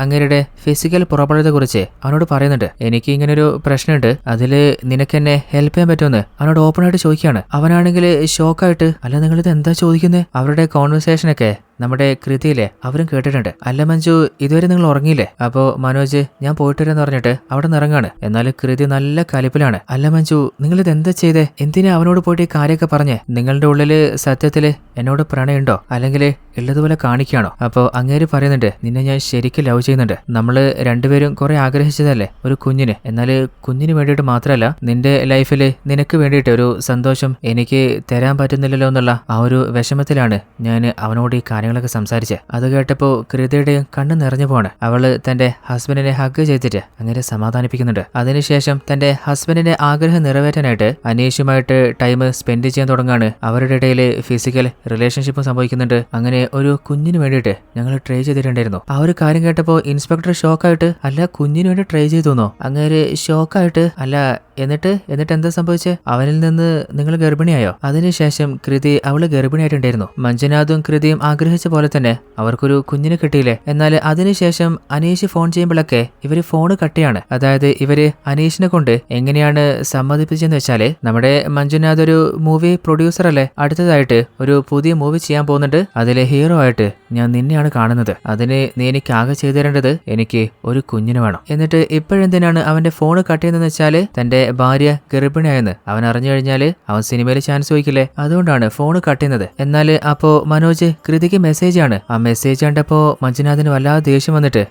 അങ്ങേരുടെ ഫിസിക്കൽ പ്രോബ്ലത്തെ കുറിച്ച് അവനോട് പറയുന്നുണ്ട്, എനിക്ക് ഇങ്ങനൊരു പ്രശ്നമുണ്ട്, അതില് നിനക്ക് എന്നെ ഹെൽപ്പ് ചെയ്യാൻ പറ്റുമെന്ന് അവനോട് ഓപ്പൺ ആയിട്ട് ചോദിക്കുകയാണ്. അവനാണെങ്കിൽ ഷോക്കായിട്ട്, അല്ല നിങ്ങളിത് എന്താ ചോദിക്കുന്നത്? അവരുടെ കോൺവെർസേഷനൊക്കെ നമ്മുടെ കൃതിയിലെ അവരും കേട്ടിട്ടുണ്ട്. അല്ല മഞ്ജു, ഇതുവരെ നിങ്ങൾ ഉറങ്ങിയില്ലേ? അപ്പോ മനോജ്, ഞാൻ പോയിട്ട് വരാന്ന് പറഞ്ഞിട്ട് അവിടെ നിന്ന് ഇറങ്ങാണ്. എന്നാൽ കൃതി നല്ല കലിപ്പിലാണ്. അല്ല മഞ്ജു, നിങ്ങൾ ഇത് എന്താ ചെയ്തേ? എന്തിനാ അവനോട് പോയിട്ട് ഈ കാര്യമൊക്കെ പറഞ്ഞേ? നിങ്ങളുടെ ഉള്ളില് സത്യത്തില് എന്നോട് പ്രണയമുണ്ടോ, അല്ലെങ്കിൽ ഉള്ളതുപോലെ കാണിക്കുകയാണോ? അപ്പോ അങ്ങേര് പറയുന്നുണ്ട്, നിന്നെ ഞാൻ ശരിക്കും ലവ് ചെയ്യുന്നുണ്ട്. നമ്മള് രണ്ടുപേരും കുറെ ആഗ്രഹിച്ചതല്ലേ ഒരു കുഞ്ഞിന്. എന്നാൽ കുഞ്ഞിന് വേണ്ടിയിട്ട് മാത്രമല്ല, നിന്റെ ലൈഫില് നിനക്ക് വേണ്ടിയിട്ട് ഒരു സന്തോഷം എനിക്ക് തരാൻ പറ്റുന്നില്ലല്ലോ എന്നുള്ള ആ ഒരു വിഷമത്തിലാണ് ഞാൻ അവനോട് ഈ കാര്യങ്ങളൊക്കെ സംസാരിച്ച്. അത് കേട്ടപ്പോൾ കൃതിയുടെയും കണ്ണ് നിറഞ്ഞു പോണ്. അവള് തന്റെ ഹസ്ബൻഡിനെ ഹഗ് ചെയ്തിട്ട് അങ്ങനെ സമാധാനിപ്പിക്കുന്നുണ്ട്. അതിനുശേഷം തന്റെ ഹസ്ബൻഡിന്റെ ആഗ്രഹം നിറവേറ്റാനായിട്ട് അനീഷുമായിട്ട് ടൈം സ്പെൻഡ് ചെയ്യാൻ തുടങ്ങാണ്. അവരുടെ ഇടയിൽ ഫിസിക്കൽ റിലേഷൻഷിപ്പും സംഭവിക്കുന്നുണ്ട്. അങ്ങനെ ഒരു കുഞ്ഞിന് വേണ്ടിയിട്ട് ഞങ്ങൾ ട്രൈ ചെയ്തിട്ടുണ്ടായിരുന്നു. ആ ഒരു കാര്യം കേട്ടപ്പോൾ ഇൻസ്പെക്ടർ ഷോക്കായിട്ട്, അല്ല കുഞ്ഞിന് വേണ്ടി ട്രൈ ചെയ്തുന്നോ? അങ്ങനെ ഷോക്കായിട്ട്, അല്ല എന്നിട്ട് എന്താ സംഭവിച്ചേ? അവനിൽ നിന്ന് നിങ്ങൾ ഗർഭിണിയായോ? അതിനുശേഷം കൃതി അവള് ഗർഭിണിയായിട്ടുണ്ടായിരുന്നു. മഞ്ജുനാഥും കൃതിയും ആഗ്രഹിച്ച പോലെ തന്നെ അവർക്കൊരു കുഞ്ഞിനെ കിട്ടിയില്ലേ. എന്നാൽ അതിനുശേഷം അനീഷ് ഫോൺ ചെയ്യുമ്പോഴൊക്കെ ഇവര് ഫോണ് കട്ടിയാണ്. അതായത് ഇവര് അനീഷിനെ കൊണ്ട് എങ്ങനെയാണ് സമ്മതിപ്പിച്ചെന്ന് വെച്ചാല്, നമ്മുടെ മഞ്ജുനാഥ് ഒരു മൂവി പ്രൊഡ്യൂസർ അല്ലേ, അടുത്തതായിട്ട് ഒരു പുതിയ മൂവി ചെയ്യാൻ പോകുന്നുണ്ട്. അതിലെ ഹീറോ ആയിട്ട് ഞാൻ നിന്നെയാണ് കാണുന്നത്. അതിന് നീ എനിക്ക് ആകെ ചെയ്തു തരേണ്ടത് എനിക്ക് ഒരു കുഞ്ഞിന് വേണം. എന്നിട്ട് ഇപ്പോഴെന്തിനാണ് അവന്റെ ഫോണ് കട്ട് ചെയ്യുന്നതെന്ന് വെച്ചാല്, തന്റെ ഭാര്യ ഗർഭിണിയായെന്ന് അവൻ അറിഞ്ഞു കഴിഞ്ഞാൽ അവൻ സിനിമയിൽ ചാൻസ് വയ്ക്കില്ലേ? അതുകൊണ്ടാണ് ഫോൺ കട്ട് ചെയ്യുന്നത്. എന്നാൽ അപ്പോ മനോജ് കൃതിക്ക് മെസ്സേജ് ആണ്. ആ മെസ്സേജ് കണ്ടപ്പോ മഞ്ജുനാഥിന് വല്ലാതെ ദേഷ്യം വന്നിട്ട്,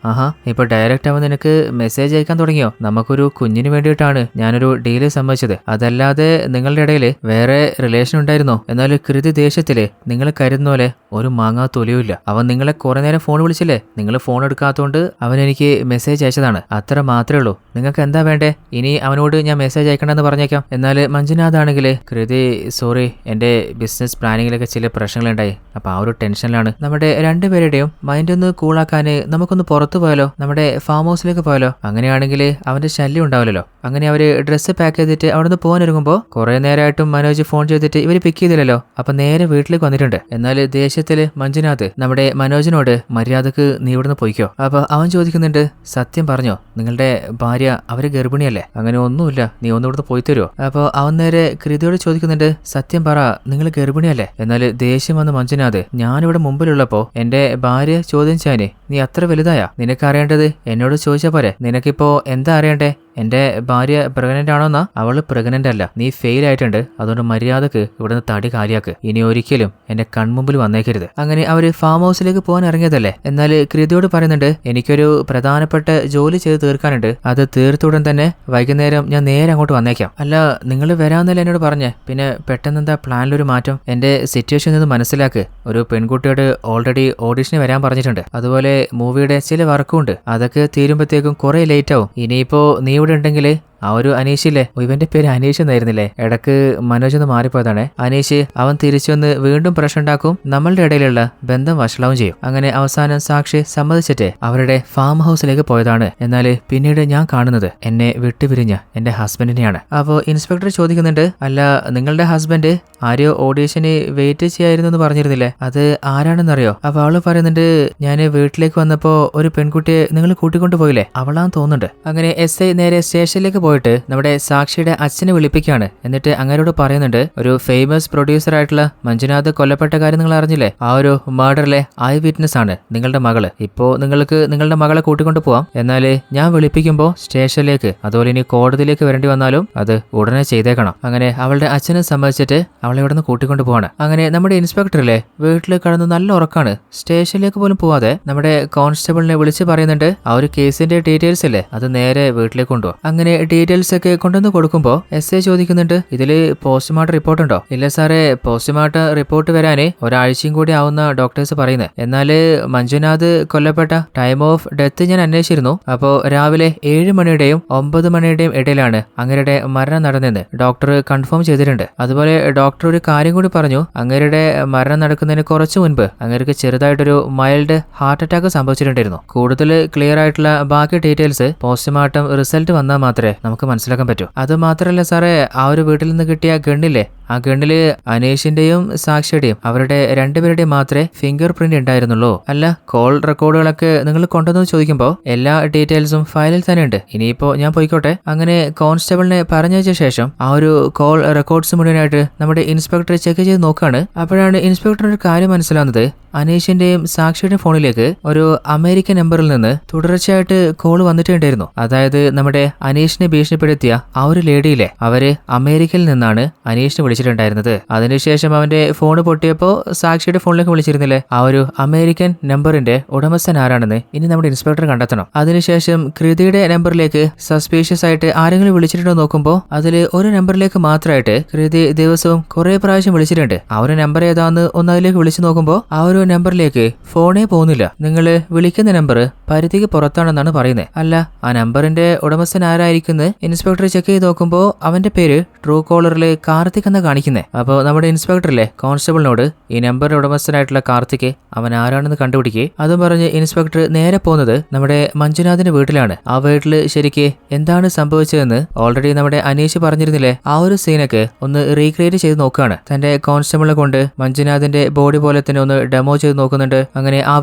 ഇപ്പൊ ഡയറക്റ്റ് അവൻ നിനക്ക് മെസ്സേജ് അയക്കാൻ തുടങ്ങിയോ? നമുക്കൊരു കുഞ്ഞിന് വേണ്ടിയിട്ടാണ് ഞാനൊരു ഡീല് സമ്മതിച്ചത്, അതല്ലാതെ നിങ്ങളുടെ ഇടയിൽ വേറെ റിലേഷൻ ഉണ്ടായിരുന്നോ? എന്നാൽ കൃതി ദേഷ്യത്തില് നിങ്ങൾ കരുതുന്ന പോലെ ഒരു മാങ്ങാ തൊലിയുമില്ല. അവൻ നിങ്ങളെ കുറെ നേരം ഫോൺ വിളിച്ചില്ലേ? നിങ്ങൾ ഫോൺ എടുക്കാത്തതുകൊണ്ട് അവൻ എനിക്ക് മെസ്സേജ് അയച്ചതാണ്, അത്ര മാത്രമേ ഉള്ളൂ. നിങ്ങൾക്ക് എന്താ വേണ്ടേ? ഇനി അവനോട് ഞാൻ മെസ്സേജ് അയക്കണമെന്ന് പറഞ്ഞേക്കാം. എന്നാൽ മഞ്ജുനാഥാണെങ്കിൽ, കൃതി സോറി, എന്റെ ബിസിനസ് പ്ലാനിങ്ങിലൊക്കെ ചില പ്രശ്നങ്ങളുണ്ടായി, അപ്പൊ ആ ഒരു ടെൻഷനിലാണ്. നമ്മുടെ രണ്ടുപേരുടെയും മൈൻഡ് ഒന്ന് കൂളാക്കാൻ നമുക്കൊന്ന് പുറത്തു പോയാലോ? നമ്മുടെ ഫാം ഹൗസിലേക്ക് പോയാലോ? അങ്ങനെയാണെങ്കിൽ അവന്റെ ശല്യം ഉണ്ടാവില്ലല്ലോ. അങ്ങനെ അവര് ഡ്രസ്സ് പാക്ക് ചെയ്തിട്ട് അവിടുന്ന് പോകാൻ ഒരുങ്ങുമ്പോൾ കുറെ നേരമായിട്ടും മനോജ് ഫോൺ ചെയ്തിട്ട് ഇവര് പിക്ക് ചെയ്തില്ലല്ലോ. അപ്പൊ നേരെ വീട്ടിലേക്ക് വന്നിട്ടുണ്ട്. എന്നാൽ ദേഷ്യത്തില് മഞ്ജുനാഥ് നമ്മുടെ മനോജിനോട്, മര്യാദക്ക് നീ ഇവിടുന്ന് പോയിക്കോ. അപ്പൊ അവൻ ചോദിക്കുന്നുണ്ട്, സത്യം പറഞ്ഞോ? നിങ്ങളുടെ ഭാര്യ അവര് ഗർഭിണിയല്ലേ? അങ്ങനെ ഒന്നുമില്ല, നീ ഒന്ന് ഇവിടുന്ന് പോയി തരുമോ? അപ്പൊ അവൻ നേരെ കൃതിയോട് ചോദിക്കുന്നുണ്ട്, സത്യം പറ, നിങ്ങൾ ഗർഭിണിയല്ലേ? എന്നാൽ ദേഷ്യം വന്ന മഞ്ജുനാഥ്, ഞാനിവിടെ മുമ്പിലുള്ളപ്പോ എന്റെ ഭാര്യ ചോദ്യം ചെയ്യാന് നീ അത്ര വലുതായാ? നിനക്ക് അറിയേണ്ടത് എന്നോട് ചോദിച്ചാ പോരെ? നിനക്കിപ്പോ എന്താ അറിയണ്ടേ? എന്റെ ഭാര്യ പ്രഗ്നന്റ് ആണോന്നാ? അവള് പ്രഗ്നന്റ് അല്ല, നീ ഫെയിൽ ആയിട്ടുണ്ട്. അതുകൊണ്ട് മര്യാദക്ക് ഇവിടുന്ന് തടി കാലിയാക്ക്. ഇനി ഒരിക്കലും എന്റെ കൺമുമ്പിൽ വന്നേക്കരുത്. അങ്ങനെ അവര് ഫാം ഹൗസിലേക്ക് പോകാൻ ഇറങ്ങിയതല്ലേ. എന്നാൽ കൃതിയോട് പറയുന്നുണ്ട്, എനിക്കൊരു പ്രധാനപ്പെട്ട ജോലി ചെയ്ത് തീർക്കാനുണ്ട്, അത് തീർത്തുടൻ തന്നെ വൈകുന്നേരം ഞാൻ നേരെ അങ്ങോട്ട് വന്നേക്കാം. അല്ല, നിങ്ങൾ വരാന്നല്ലേ എന്നോട് പറഞ്ഞേ, പിന്നെ പെട്ടെന്ന് എന്താ പ്ലാനിലൊരു മാറ്റം? എന്റെ സിറ്റുവേഷൻ നിന്ന് മനസ്സിലാക്ക്. ഒരു പെൺകുട്ടിയോട് ഓൾറെഡി ഓഡിഷന് വരാൻ പറഞ്ഞിട്ടുണ്ട്. അതുപോലെ മൂവിയുടെ ചില വർക്കും ഉണ്ട്, അതൊക്കെ തീരുമ്പോഴത്തേക്കും കുറെ ലേറ്റ് ആവും. ഇനിയിപ്പോ നീ ഇവിടെ ഉണ്ടെങ്കിൽ ആ ഒരു അനീഷില്ലേ, ഇവന്റെ പേര് അനീഷ് എന്നായിരുന്നില്ലേ? ഇടക്ക് മനോജ് ഒന്ന് മാറിപ്പോയതാണ്. അനീഷ് അവൻ തിരിച്ചു വന്ന് വീണ്ടും പ്രശ്നം ഉണ്ടാക്കും, നമ്മളുടെ ഇടയിലുള്ള ബന്ധം വഷളാവും ചെയ്യും. അങ്ങനെ അവസാനം സാക്ഷി സമ്മതിച്ചിട്ട് അവരുടെ ഫാം ഹൗസിലേക്ക് പോയതാണ്. എന്നാൽ പിന്നീട് ഞാൻ കാണുന്നത് എന്നെ വിട്ടുപിരിഞ്ഞ എന്റെ ഹസ്ബൻഡിനെയാണ്. അപ്പോൾ ഇൻസ്പെക്ടർ ചോദിക്കുന്നുണ്ട്, അല്ല, നിങ്ങളുടെ ഹസ്ബൻഡ് ആരോ ഓഡീഷന് വെയിറ്റ് ചെയ്യായിരുന്നു എന്ന് പറഞ്ഞിരുന്നില്ലേ, അത് ആരാണെന്നറിയോ? അപ്പൊ അവള് പറയുന്നുണ്ട്, ഞാൻ വീട്ടിലേക്ക് വന്നപ്പോ ഒരു പെൺകുട്ടിയെ നിങ്ങൾ കൂട്ടിക്കൊണ്ടു പോയില്ലേ, അവളാന്ന് തോന്നുന്നുണ്ട്. അങ്ങനെ SI നേരെ സ്റ്റേഷനിലേക്ക് പോയിട്ട് നമ്മുടെ സാക്ഷിയുടെ അച്ഛനെ വിളിപ്പിക്കുകയാണ്. എന്നിട്ട് അങ്ങരോട് പറയുന്നുണ്ട്, ഒരു ഫേമസ് പ്രൊഡ്യൂസർ ആയിട്ടുള്ള മഞ്ജുനാഥ് കൊല്ലപ്പെട്ട കാര്യം നിങ്ങൾ അറിഞ്ഞില്ലേ? ആ ഒരു മർഡറിലെ ഐ വിറ്റ്നസ് ആണ് നിങ്ങളുടെ മകള്. ഇപ്പോ നിങ്ങൾക്ക് നിങ്ങളുടെ മകളെ കൂട്ടിക്കൊണ്ടു പോവാം, എന്നാല് ഞാൻ വിളിപ്പിക്കുമ്പോ സ്റ്റേഷനിലേക്ക് അതുപോലെ ഇനി കോടതിയിലേക്ക് വരേണ്ടി വന്നാലും അത് ഉടനെ ചെയ്തേക്കണം. അങ്ങനെ അവളുടെ അച്ഛനെ സമ്മതിച്ചിട്ട് അവളെ ഇവിടെ നിന്ന് കൂട്ടിക്കൊണ്ടു പോവാണ്. അങ്ങനെ നമ്മുടെ ഇൻസ്പെക്ടറിലെ വീട്ടിൽ കടന്ന് നല്ല ഉറക്കാണ്. സ്റ്റേഷനിലേക്ക് പോലും പോവാതെ നമ്മുടെ കോൺസ്റ്റബിളിനെ വിളിച്ച് പറയുന്നുണ്ട്, ആ ഒരു കേസിന്റെ ഡീറ്റെയിൽസ് അല്ലേ, അത് നേരെ വീട്ടിലേക്ക് കൊണ്ടുപോകും. അങ്ങനെ ഡീറ്റെയിൽസ് ഒക്കെ കൊണ്ടുവന്ന് കൊടുക്കുമ്പോ SI ചോദിക്കുന്നുണ്ട്, ഇതില് പോസ്റ്റ്മോർട്ടം റിപ്പോർട്ട് ഉണ്ടോ? ഇല്ല സാറേ, പോസ്റ്റ്മോർട്ടം റിപ്പോർട്ട് വരാന് ഒരാഴ്ചയും കൂടി ആവുന്ന ഡോക്ടേഴ്സ് പറയുന്നത്. എന്നാല് മഞ്ജുനാഥ് കൊല്ലപ്പെട്ട ടൈം ഓഫ് ഡെത്ത് ഞാൻ അന്വേഷിച്ചിരുന്നു. അപ്പോ രാവിലെ 7 മണിയുടെയും 9 മണിയുടെയും ഇടയിലാണ് അങ്ങരുടെ മരണം നടന്നതെന്ന് ഡോക്ടർ കൺഫേം ചെയ്തിട്ടുണ്ട്. അതുപോലെ ഡോക്ടർ ഒരു കാര്യം കൂടി പറഞ്ഞു, അങ്ങരുടെ മരണം നടക്കുന്നതിന് കുറച്ചു മുൻപ് അങ്ങർക്ക് ചെറുതായിട്ടൊരു മൈൽഡ് ഹാർട്ട് അറ്റാക്ക് സംഭവിച്ചിട്ടുണ്ടായിരുന്നു. കൂടുതൽ ക്ലിയർ ആയിട്ടുള്ള ബാക്കി ഡീറ്റെയിൽസ് പോസ്റ്റ്മോർട്ടം റിസൾട്ട് വന്നാൽ മാത്രമേ നമുക്ക് മനസ്സിലാക്കാൻ പറ്റൂ. അത് മാത്രമല്ല സാറേ, ആ ഒരു വീട്ടിൽ നിന്ന് കിട്ടിയ ഗണ്ണില്ലേ, ആ ഗണ്ണില് അനീഷിന്റെയും സാക്ഷിയുടെയും അവരുടെ രണ്ടുപേരുടെയും മാത്രമേ ഫിംഗർ പ്രിന്റ് ഉണ്ടായിരുന്നുള്ളൂ. അല്ല, കോൾ റെക്കോർഡുകളൊക്കെ നിങ്ങൾ കൊണ്ടുവന്നു ചോദിക്കുമ്പോൾ എല്ലാ ഡീറ്റെയിൽസും ഫയലിൽ തന്നെ ഉണ്ട്. ഇനിയിപ്പോ ഞാൻ പോയിക്കോട്ടെ. അങ്ങനെ കോൺസ്റ്റബിളിനെ പറഞ്ഞയച്ച ശേഷം ആ ഒരു കോൾ റെക്കോർഡ്സ് മുഴുവനായിട്ട് നമ്മുടെ ഇൻസ്പെക്ടർ ചെക്ക് ചെയ്ത് നോക്കുകയാണ്. അപ്പോഴാണ് ഇൻസ്പെക്ടറിന് ഒരു കാര്യം മനസ്സിലാവുന്നത്, അനീഷിന്റെയും സാക്ഷിയുടെയും ഫോണിലേക്ക് ഒരു അമേരിക്കൻ നമ്പറിൽ നിന്ന് തുടർച്ചയായിട്ട് കോൾ വന്നിട്ടുണ്ടായിരുന്നു. അതായത് നമ്മുടെ അനീഷിനെ ഭീഷണിപ്പെടുത്തിയ ആ ഒരു ലേഡിയിലെ അവര് അമേരിക്കയിൽ നിന്നാണ് അനീഷിനെ വിളിച്ചിട്ടുണ്ടായിരുന്നത്. അതിനുശേഷം അവന്റെ ഫോൺ പൊട്ടിയപ്പോ സാക്ഷിയുടെ ഫോണിലേക്ക് വിളിച്ചിരുന്നില്ലേ, ആ ഒരു അമേരിക്കൻ നമ്പറിന്റെ ഉടമസ്ഥൻ ആരാണെന്ന് ഇനി നമ്മുടെ ഇൻസ്പെക്ടർ കണ്ടെത്തണം. അതിനുശേഷം കൃതിയുടെ നമ്പറിലേക്ക് സസ്പീഷ്യസ് ആയിട്ട് ആരെങ്കിലും വിളിച്ചിട്ടുണ്ടോ നോക്കുമ്പോ അതില് ഒരു നമ്പറിലേക്ക് മാത്രമായിട്ട് കൃതി ദിവസവും കുറെ പ്രാവശ്യം വിളിച്ചിട്ടുണ്ട്. ആ ഒരു നമ്പർ ഏതാന്ന് ഒന്ന് അതിലേക്ക് വിളിച്ചു നോക്കുമ്പോ ആ ഒരു നമ്പറിലേക്ക് ഫോണേ പോകുന്നില്ല. നിങ്ങൾ വിളിക്കുന്ന നമ്പർ പരിധിക്ക് പുറത്താണെന്നാണ് പറയുന്നത്. അല്ല, ആ നമ്പറിന്റെ ഉടമസ്ഥൻ ആരായിരിക്കുന്നത് ഇൻസ്പെക്ടർ ചെക്ക് ചെയ്ത് നോക്കുമ്പോൾ അവന്റെ പേര് ട്രൂ കോളറിൽ കാർത്തിക് എന്ന് കാണിക്കുന്നത്. അപ്പോൾ നമ്മുടെ ഇൻസ്പെക്ടറിലെ കോൺസ്റ്റബിളിനോട് ഈ നമ്പറിന്റെ ഉടമസ്ഥനായിട്ടുള്ള കാർത്തിക് അവൻ ആരാണെന്ന് കണ്ടുപിടിക്കുക. അതും പറഞ്ഞ് ഇൻസ്പെക്ടർ നേരെ പോകുന്നത് നമ്മുടെ മഞ്ജുനാഥിന്റെ വീട്ടിലാണ്. ആ വീട്ടില് ശരിക്ക് എന്താണ് സംഭവിച്ചതെന്ന് ഓൾറെഡി നമ്മുടെ അനീഷ് പറഞ്ഞിരുന്നില്ലേ, ആ ഒരു സീനൊക്കെ ഒന്ന് റീക്രിയേറ്റ് ചെയ്ത് നോക്കുകയാണ്. തന്റെ കോൺസ്റ്റബിളിനെ കൊണ്ട് മഞ്ജുനാഥിന്റെ ബോഡി പോലെ തന്നെ ഒന്ന് ഡെമോ ചെയ്ത് നോക്കുന്നുണ്ട്. അങ്ങനെ ആ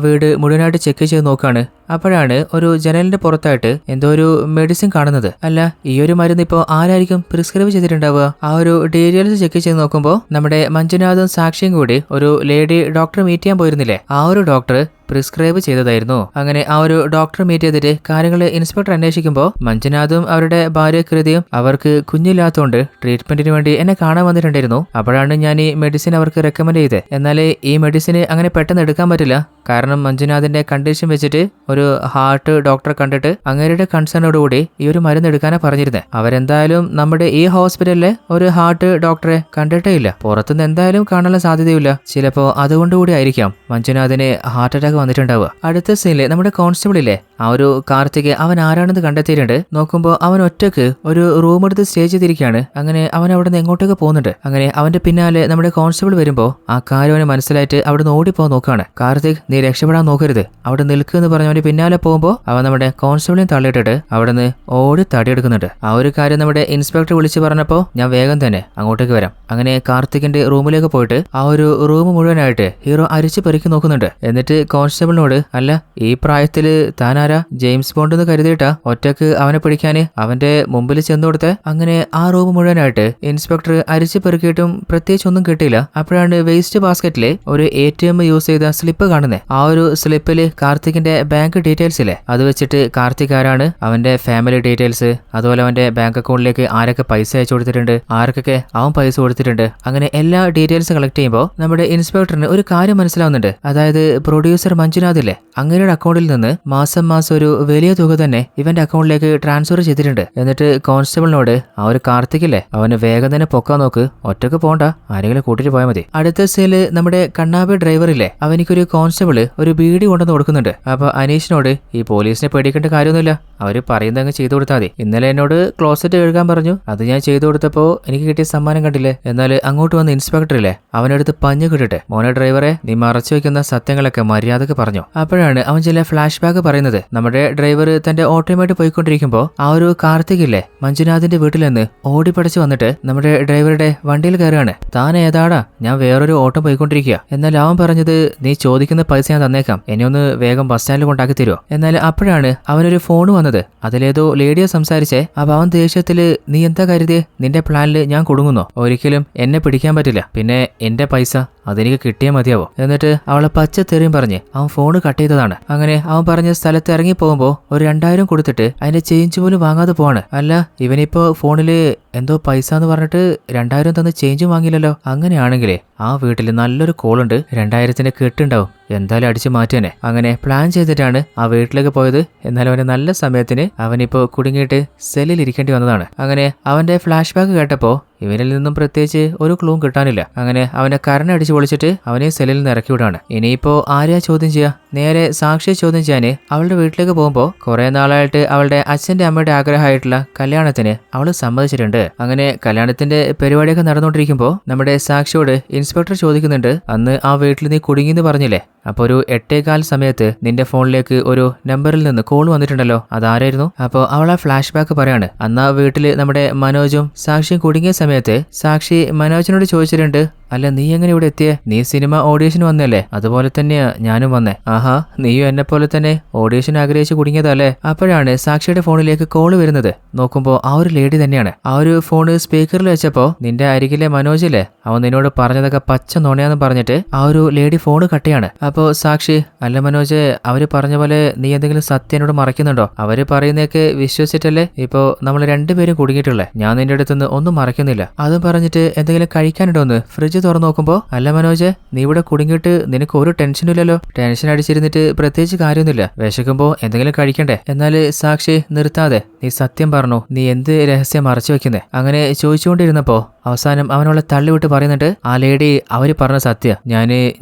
വീട് മുഴുവനായിട്ട് ചെക്ക് ചെയ്ത് നോക്കുകയാണ്. അപ്പോഴാണ് ഒരു ജനലിന്റെ പുറത്തായിട്ട് എന്തോ ഒരു മെഡിസിൻ കാണുന്നത്. അല്ല, ഈ ഒരു മരുന്ന് ഇപ്പോ ആരായിരിക്കും പ്രിസ്ക്രൈബ് ചെയ്തിട്ടുണ്ടാവുക? ആ ഒരു ഡീറ്റെയിൽസ് ചെക്ക് ചെയ്ത് നോക്കുമ്പോൾ നമ്മുടെ മഞ്ജുനാഥും സാക്ഷിയും കൂടി ഒരു ലേഡി ഡോക്ടറെ മീറ്റ് ചെയ്യാൻ പോയിരുന്നില്ലേ, ആ ഒരു ഡോക്ടർ പ്രിസ്ക്രൈബ് ചെയ്തതായിരുന്നു. അങ്ങനെ ആ ഒരു ഡോക്ടർ മീറ്റ് ചെയ്തിട്ട് കാര്യങ്ങൾ ഇൻസ്പെക്ടർ അന്വേഷിക്കുമ്പോൾ മഞ്ജുനാഥും അവരുടെ ഭാര്യ കൃതിയും അവർക്ക് കുഞ്ഞില്ലാത്തതുകൊണ്ട് ട്രീറ്റ്മെന്റിന് വേണ്ടി എന്നെ കാണാൻ വന്നിട്ടുണ്ടായിരുന്നു. അപ്പോഴാണ് ഞാൻ ഈ മെഡിസിൻ അവർക്ക് റെക്കമെൻഡ് ചെയ്തത്. എന്നാൽ ഈ മെഡിസിൻ അങ്ങനെ പെട്ടെന്ന് എടുക്കാൻ പറ്റില്ല. കാരണം മഞ്ജുനാഥിന്റെ കണ്ടീഷൻ വെച്ചിട്ട് ഒരു ഹാർട്ട് ഡോക്ടറെ കണ്ടിട്ട് അങ്ങേരുടെ കൺസേണോടുകൂടി ഈ ഒരു മരുന്ന് എടുക്കാനാണ് പറഞ്ഞിരുന്നത്. അവരെന്തായാലും നമ്മുടെ ഈ ഹോസ്പിറ്റലിലെ ഒരു ഹാർട്ട് ഡോക്ടറെ കണ്ടിട്ടേ ഇല്ല. പുറത്തുനിന്ന് എന്തായാലും കാണാനുള്ള സാധ്യതയില്ല. ചിലപ്പോൾ അതുകൊണ്ടുകൂടി ആയിരിക്കാം മഞ്ജുനാഥിന് ഹാർട്ട് അറ്റാക്ക് വന്നിട്ടുണ്ടാവുക. അടുത്ത സീനില് നമ്മുടെ കോൺസ്റ്റബിൾ ഇല്ലേ, ആ ഒരു കാർത്തിക് അവൻ ആരാണെന്ന് കണ്ടെത്തിയിട്ടുണ്ട്. നോക്കുമ്പോൾ അവൻ ഒറ്റക്ക് ഒരു റൂം എടുത്ത് സ്റ്റേ ചെയ്തിരിക്കുകയാണ്. അങ്ങനെ അവൻ അവിടെ നിന്ന് എങ്ങോട്ടൊക്കെ പോകുന്നുണ്ട്. അങ്ങനെ അവന്റെ പിന്നാലെ നമ്മുടെ കോൺസ്റ്റബിൾ വരുമ്പോൾ ആ കാര്യം അവന് മനസ്സിലായിട്ട് അവിടെ നിന്ന് ഓടിപ്പോകാൻ നോക്കുകയാണ്. കാർത്തിക്, നീ രക്ഷപ്പെടാൻ നോക്കരുത്, അവിടെ നിൽക്കുമെന്ന് പറഞ്ഞവന്റെ പിന്നാലെ പോകുമ്പോൾ അവൻ നമ്മുടെ കോൺസ്റ്റബിളിനെ തള്ളിയിട്ടിട്ട് അവിടെ നിന്ന് ഓടി തടിയെടുക്കുന്നുണ്ട്. ആ ഒരു കാര്യം നമ്മുടെ ഇൻസ്പെക്ടർ വിളിച്ച് പറഞ്ഞപ്പോൾ ഞാൻ വേഗം തന്നെ അങ്ങോട്ടേക്ക് വരാം. അങ്ങനെ കാർത്തികിന്റെ റൂമിലേക്ക് പോയിട്ട് ആ ഒരു റൂം മുഴുവനായിട്ട് ഹീറോ അരിച്ചു പെറുക്കി നോക്കുന്നുണ്ട്. എന്നിട്ട് കോൺസ്റ്റബിളിനോട്, അല്ല ഈ പ്രായത്തില് താനാരാ ജെയിംസ് ബോണ്ട് എന്ന് കരുതിയിട്ടാ ഒറ്റക്ക് അവനെ പിടിക്കാന് അവന്റെ മുമ്പിൽ ചെന്നു കൊടുത്ത്. അങ്ങനെ ആ റൂം മുഴുവനായിട്ട് ഇൻസ്പെക്ടർ അരിച്ചു പെറുക്കിയിട്ടും പ്രത്യേകിച്ച് ഒന്നും കിട്ടിയില്ല. അപ്പോഴാണ് വേസ്റ്റ് ബാസ്ക്കറ്റിലെ ഒരു ATM യൂസ് ചെയ്ത സ്ലിപ്പ് കാണുന്നത്. ആ ഒരു സ്ലിപ്പില് കാർത്തികിന്റെ ബാങ്ക് ഡീറ്റെയിൽസ് ഇല്ലേ, അത് വെച്ചിട്ട് കാർത്തിക് ആരാണ്, അവന്റെ ഫാമിലി ഡീറ്റെയിൽസ്, അതുപോലെ അവന്റെ ബാങ്ക് അക്കൗണ്ടിലേക്ക് ആരൊക്കെ പൈസ അയച്ചു കൊടുത്തിട്ടുണ്ട്, ആർക്കൊക്കെ അവൻ പൈസ കൊടുത്തിട്ടുണ്ട്, അങ്ങനെ എല്ലാ ഡീറ്റെയിൽസ് കളക്ട് ചെയ്യുമ്പോൾ നമ്മുടെ ഇൻസ്പെക്ടറിന് ഒരു കാര്യം മനസ്സിലാവുന്നുണ്ട്. അതായത് പ്രൊഡ്യൂസർ മഞ്ജുനാഥ് ഇല്ലേ, അങ്ങയുടെ അക്കൗണ്ടിൽ നിന്ന് മാസം ഒരു വലിയ തുക തന്നെ ഇവന്റെ അക്കൗണ്ടിലേക്ക് ട്രാൻസ്ഫർ ചെയ്തിട്ടുണ്ട്. എന്നിട്ട് കോൺസ്റ്റബിളിനോട്, ആ ഒരു കാർത്തികില്ലേ അവന് വേഗം തന്നെ പൊക്കാൻ നോക്ക്, ഒറ്റക്ക് പോണ്ട, ആരെങ്കിലും കൂട്ടിട്ട് പോയാൽ മതി. അടുത്ത സീല് നമ്മുടെ കണ്ണാബി ഡ്രൈവർ ഇല്ലേ, അവനിക്കൊരു കോൺസ്റ്റബിൾ ഒരു ബീഡി കൊണ്ടുവന്ന് കൊടുക്കുന്നുണ്ട്. അപ്പൊ അനീഷിനോട്, ഈ പോലീസിനെ പേടിക്കേണ്ട കാര്യമൊന്നുമില്ല, അവര് പറയുന്നത് അങ്ങ് ചെയ്തു കൊടുത്താൽ മതി. ഇന്നലെ എന്നോട് ക്ലോസറ്റ് കഴുകാൻ പറഞ്ഞു, അത് ഞാൻ ചെയ്തു കൊടുത്തപ്പോ എനിക്ക് കിട്ടിയ സമ്മാനം കണ്ടില്ലേ. എന്നാൽ അങ്ങോട്ട് വന്ന ഇൻസ്പെക്ടർ ഇല്ലേ, അവനെടുത്ത് പഞ്ഞു കിട്ടിട്ട്, മോനെ ഡ്രൈവറെ, നീ മറച്ചു വെക്കുന്ന സത്യങ്ങളൊക്കെ മര്യാദക്ക് പറഞ്ഞു. അപ്പോഴാണ് അവൻ ചില ഫ്ലാഷ് ബാക്ക് പറയുന്നത്. നമ്മുടെ ഡ്രൈവർ തന്റെ ഓട്ടോയുമായിട്ട് പോയിക്കൊണ്ടിരിക്കുമ്പോൾ ആ ഒരു കാർത്തിക് ഇല്ലേ മഞ്ജുനാഥിന്റെ വീട്ടിൽ നിന്ന് ഓടിപ്പടച്ച് വന്നിട്ട് നമ്മുടെ ഡ്രൈവറുടെ വണ്ടിയിൽ കയറുകയാണ്. താൻ ഏതാടാ, ഞാൻ വേറൊരു ഓട്ടം പോയിക്കൊണ്ടിരിക്കുക. എന്നാൽ അവൻ പറഞ്ഞത്, നീ ചോദിക്കുന്ന പൈസ ഞാൻ തന്നേക്കാം, എന്നെ ഒന്ന് വേഗം ബസ് സ്റ്റാൻഡിൽ കൊണ്ടാക്കി തരുമോ. എന്നാൽ അപ്പോഴാണ് അവനൊരു ഫോൺ വന്നത്. അതിലേതോ ലേഡിയെ സംസാരിച്ചേ. അപ്പൊ അവൻ ദേഷ്യത്തില്, നീ എന്താ കരുതിയേ, നിന്റെ പ്ലാനില് ഞാൻ കുടുങ്ങുന്നോ, ഒരിക്കലും എന്നെ പിടിക്കാൻ പറ്റില്ല, പിന്നെ എന്റെ പൈസ അതെനിക്ക് കിട്ടിയേ മതിയാവോ. എന്നിട്ട് അവളെ പച്ചത്തെറിയും പറഞ്ഞ് അവൻ ഫോൺ കട്ട് ചെയ്തതാണ്. അങ്ങനെ അവൻ പറഞ്ഞ സ്ഥലത്ത് ഇറങ്ങി പോകുമ്പോ ഒരു 2000 കൊടുത്തിട്ട് അതിന്റെ ചേഞ്ച് പോലും വാങ്ങാതെ പോവാണ്. അല്ല, ഇവനിപ്പോ ഫോണില് എന്തോ പൈസ എന്ന് പറഞ്ഞിട്ട് 2000 തന്ന് ചേഞ്ചും വാങ്ങിയില്ലല്ലോ. അങ്ങനെയാണെങ്കിലേ ആ വീട്ടിൽ നല്ലൊരു കോളുണ്ട്, 2000ന്റെ കെട്ടുണ്ടാവും, എന്തായാലും അടിച്ചു മാറ്റിയനെ. അങ്ങനെ പ്ലാൻ ചെയ്തിട്ടാണ് ആ വീട്ടിലേക്ക് പോയത്. എന്നാലും അവന് നല്ല സമയത്തിന് അവനിപ്പോ കുടുങ്ങിയിട്ട് സെല്ലിൽ ഇരിക്കേണ്ടി വന്നതാണ്. അങ്ങനെ അവന്റെ ഫ്ലാഷ് ബാക്ക് കേട്ടപ്പോ ഇവനിൽ നിന്നും പ്രത്യേകിച്ച് ഒരു ക്ലൂവും കിട്ടാനില്ല. അങ്ങനെ അവനെ കരണടിച്ച് പൊളിച്ചിട്ട് അവനെ സെല്ലിൽ നിന്ന് ഇറക്കി വിടാണ്. ഇനിയിപ്പോ ആരെയാ ചോദ്യം ചെയ്യാ, നേരെ സാക്ഷിയെ ചോദ്യം ചെയ്യാന് അവളുടെ വീട്ടിലേക്ക് പോകുമ്പോ കുറെ നാളായിട്ട് അവളുടെ അച്ഛന്റെ അമ്മയുടെ ആഗ്രഹമായിട്ടുള്ള കല്യാണത്തിന് അവള് സമ്മതിച്ചിട്ടുണ്ട്. അങ്ങനെ കല്യാണത്തിന്റെ പരിപാടിയൊക്കെ നടന്നുകൊണ്ടിരിക്കുമ്പോ നമ്മുടെ സാക്ഷിയോട് ഇൻസ്പെക്ടർ ചോദിക്കുന്നുണ്ട്, അന്ന് ആ വീട്ടിൽ നീ കുടുങ്ങിന്ന് പറഞ്ഞില്ലേ, അപ്പൊ ഒരു 8:15 സമയത്ത് നിന്റെ ഫോണിലേക്ക് ഒരു നമ്പറിൽ നിന്ന് കോൾ വന്നിട്ടുണ്ടല്ലോ, അതാരായിരുന്നു? അപ്പൊ അവൾ ആ ഫ്ലാഷ് ബാക്ക് പറയാണ്. അന്ന് ആ വീട്ടില് നമ്മുടെ മനോജും സാക്ഷിയും കുടുങ്ങിയ സമയത്ത് സാക്ഷി മനോജിനോട് ചോദിച്ചിട്ടുണ്ട്, അല്ല നീ എങ്ങനെ ഇവിടെ എത്തിയേ, നീ സിനിമ ഓഡിഷന് വന്നല്ലേ, അതുപോലെ തന്നെയാ ഞാനും വന്നേ. ആഹാ, നീയും എന്നെ പോലെ തന്നെ ഓഡിഷൻ ആഗ്രഹിച്ച് കുടുങ്ങിയതല്ലേ. അപ്പോഴാണ് സാക്ഷിയുടെ ഫോണിലേക്ക് കോള് വരുന്നത്. നോക്കുമ്പോ ആ ഒരു ലേഡി തന്നെയാണ്. ആ ഒരു ഫോണ് സ്പീക്കറിൽ വെച്ചപ്പോ നിന്റെ അരികിലെ മനോജില്ലേ, അവൻ നിന്നോട് പറഞ്ഞതൊക്കെ പച്ച നുണയാന്ന് പറഞ്ഞിട്ട് ആ ഒരു ലേഡി ഫോണ് കട്ടിയാണ്. അപ്പോ സാക്ഷി, അല്ല മനോജ്, അവര് പറഞ്ഞ പോലെ നീ എന്തെങ്കിലും സത്യം എന്നോട് മറയ്ക്കുന്നുണ്ടോ? അവര് പറയുന്നതൊക്കെ വിശ്വസിച്ചിട്ടല്ലേ ഇപ്പോ നമ്മൾ രണ്ടുപേരും കുടുങ്ങിയിട്ടുള്ളേ, ഞാൻ നിന്റെ അടുത്തുനിന്ന് ഒന്നും മറയ്ക്കുന്നില്ല. അതും പറഞ്ഞിട്ട് എന്തെങ്കിലും കഴിക്കാനുണ്ടോന്ന് ഫ്രിഡ്ജ് തുറന്നു നോക്കുമ്പോ, അല്ല മനോജ്, നീ ഇവിടെ കുടുങ്ങിയിട്ട് നിനക്ക് ഒരു ടെൻഷനും ഇല്ലല്ലോ. ടെൻഷൻ അടിച്ചിരുന്നിട്ട് പ്രത്യേകിച്ച് കാര്യമൊന്നുമില്ല, വിശക്കുമ്പോ എന്തെങ്കിലും കഴിക്കണ്ടേ. എന്നാല് സാക്ഷി നിർത്താതെ, നീ സത്യം പറഞ്ഞു, നീ എന്ത് രഹസ്യം മറച്ചു വെക്കുന്നേ? അങ്ങനെ ചോദിച്ചുകൊണ്ടിരുന്നപ്പോ അവസാനം അവനോളെ തള്ളിവിട്ട് പറയുന്നുണ്ട്, ആ ലേഡി അവര് പറഞ്ഞ സത്യ,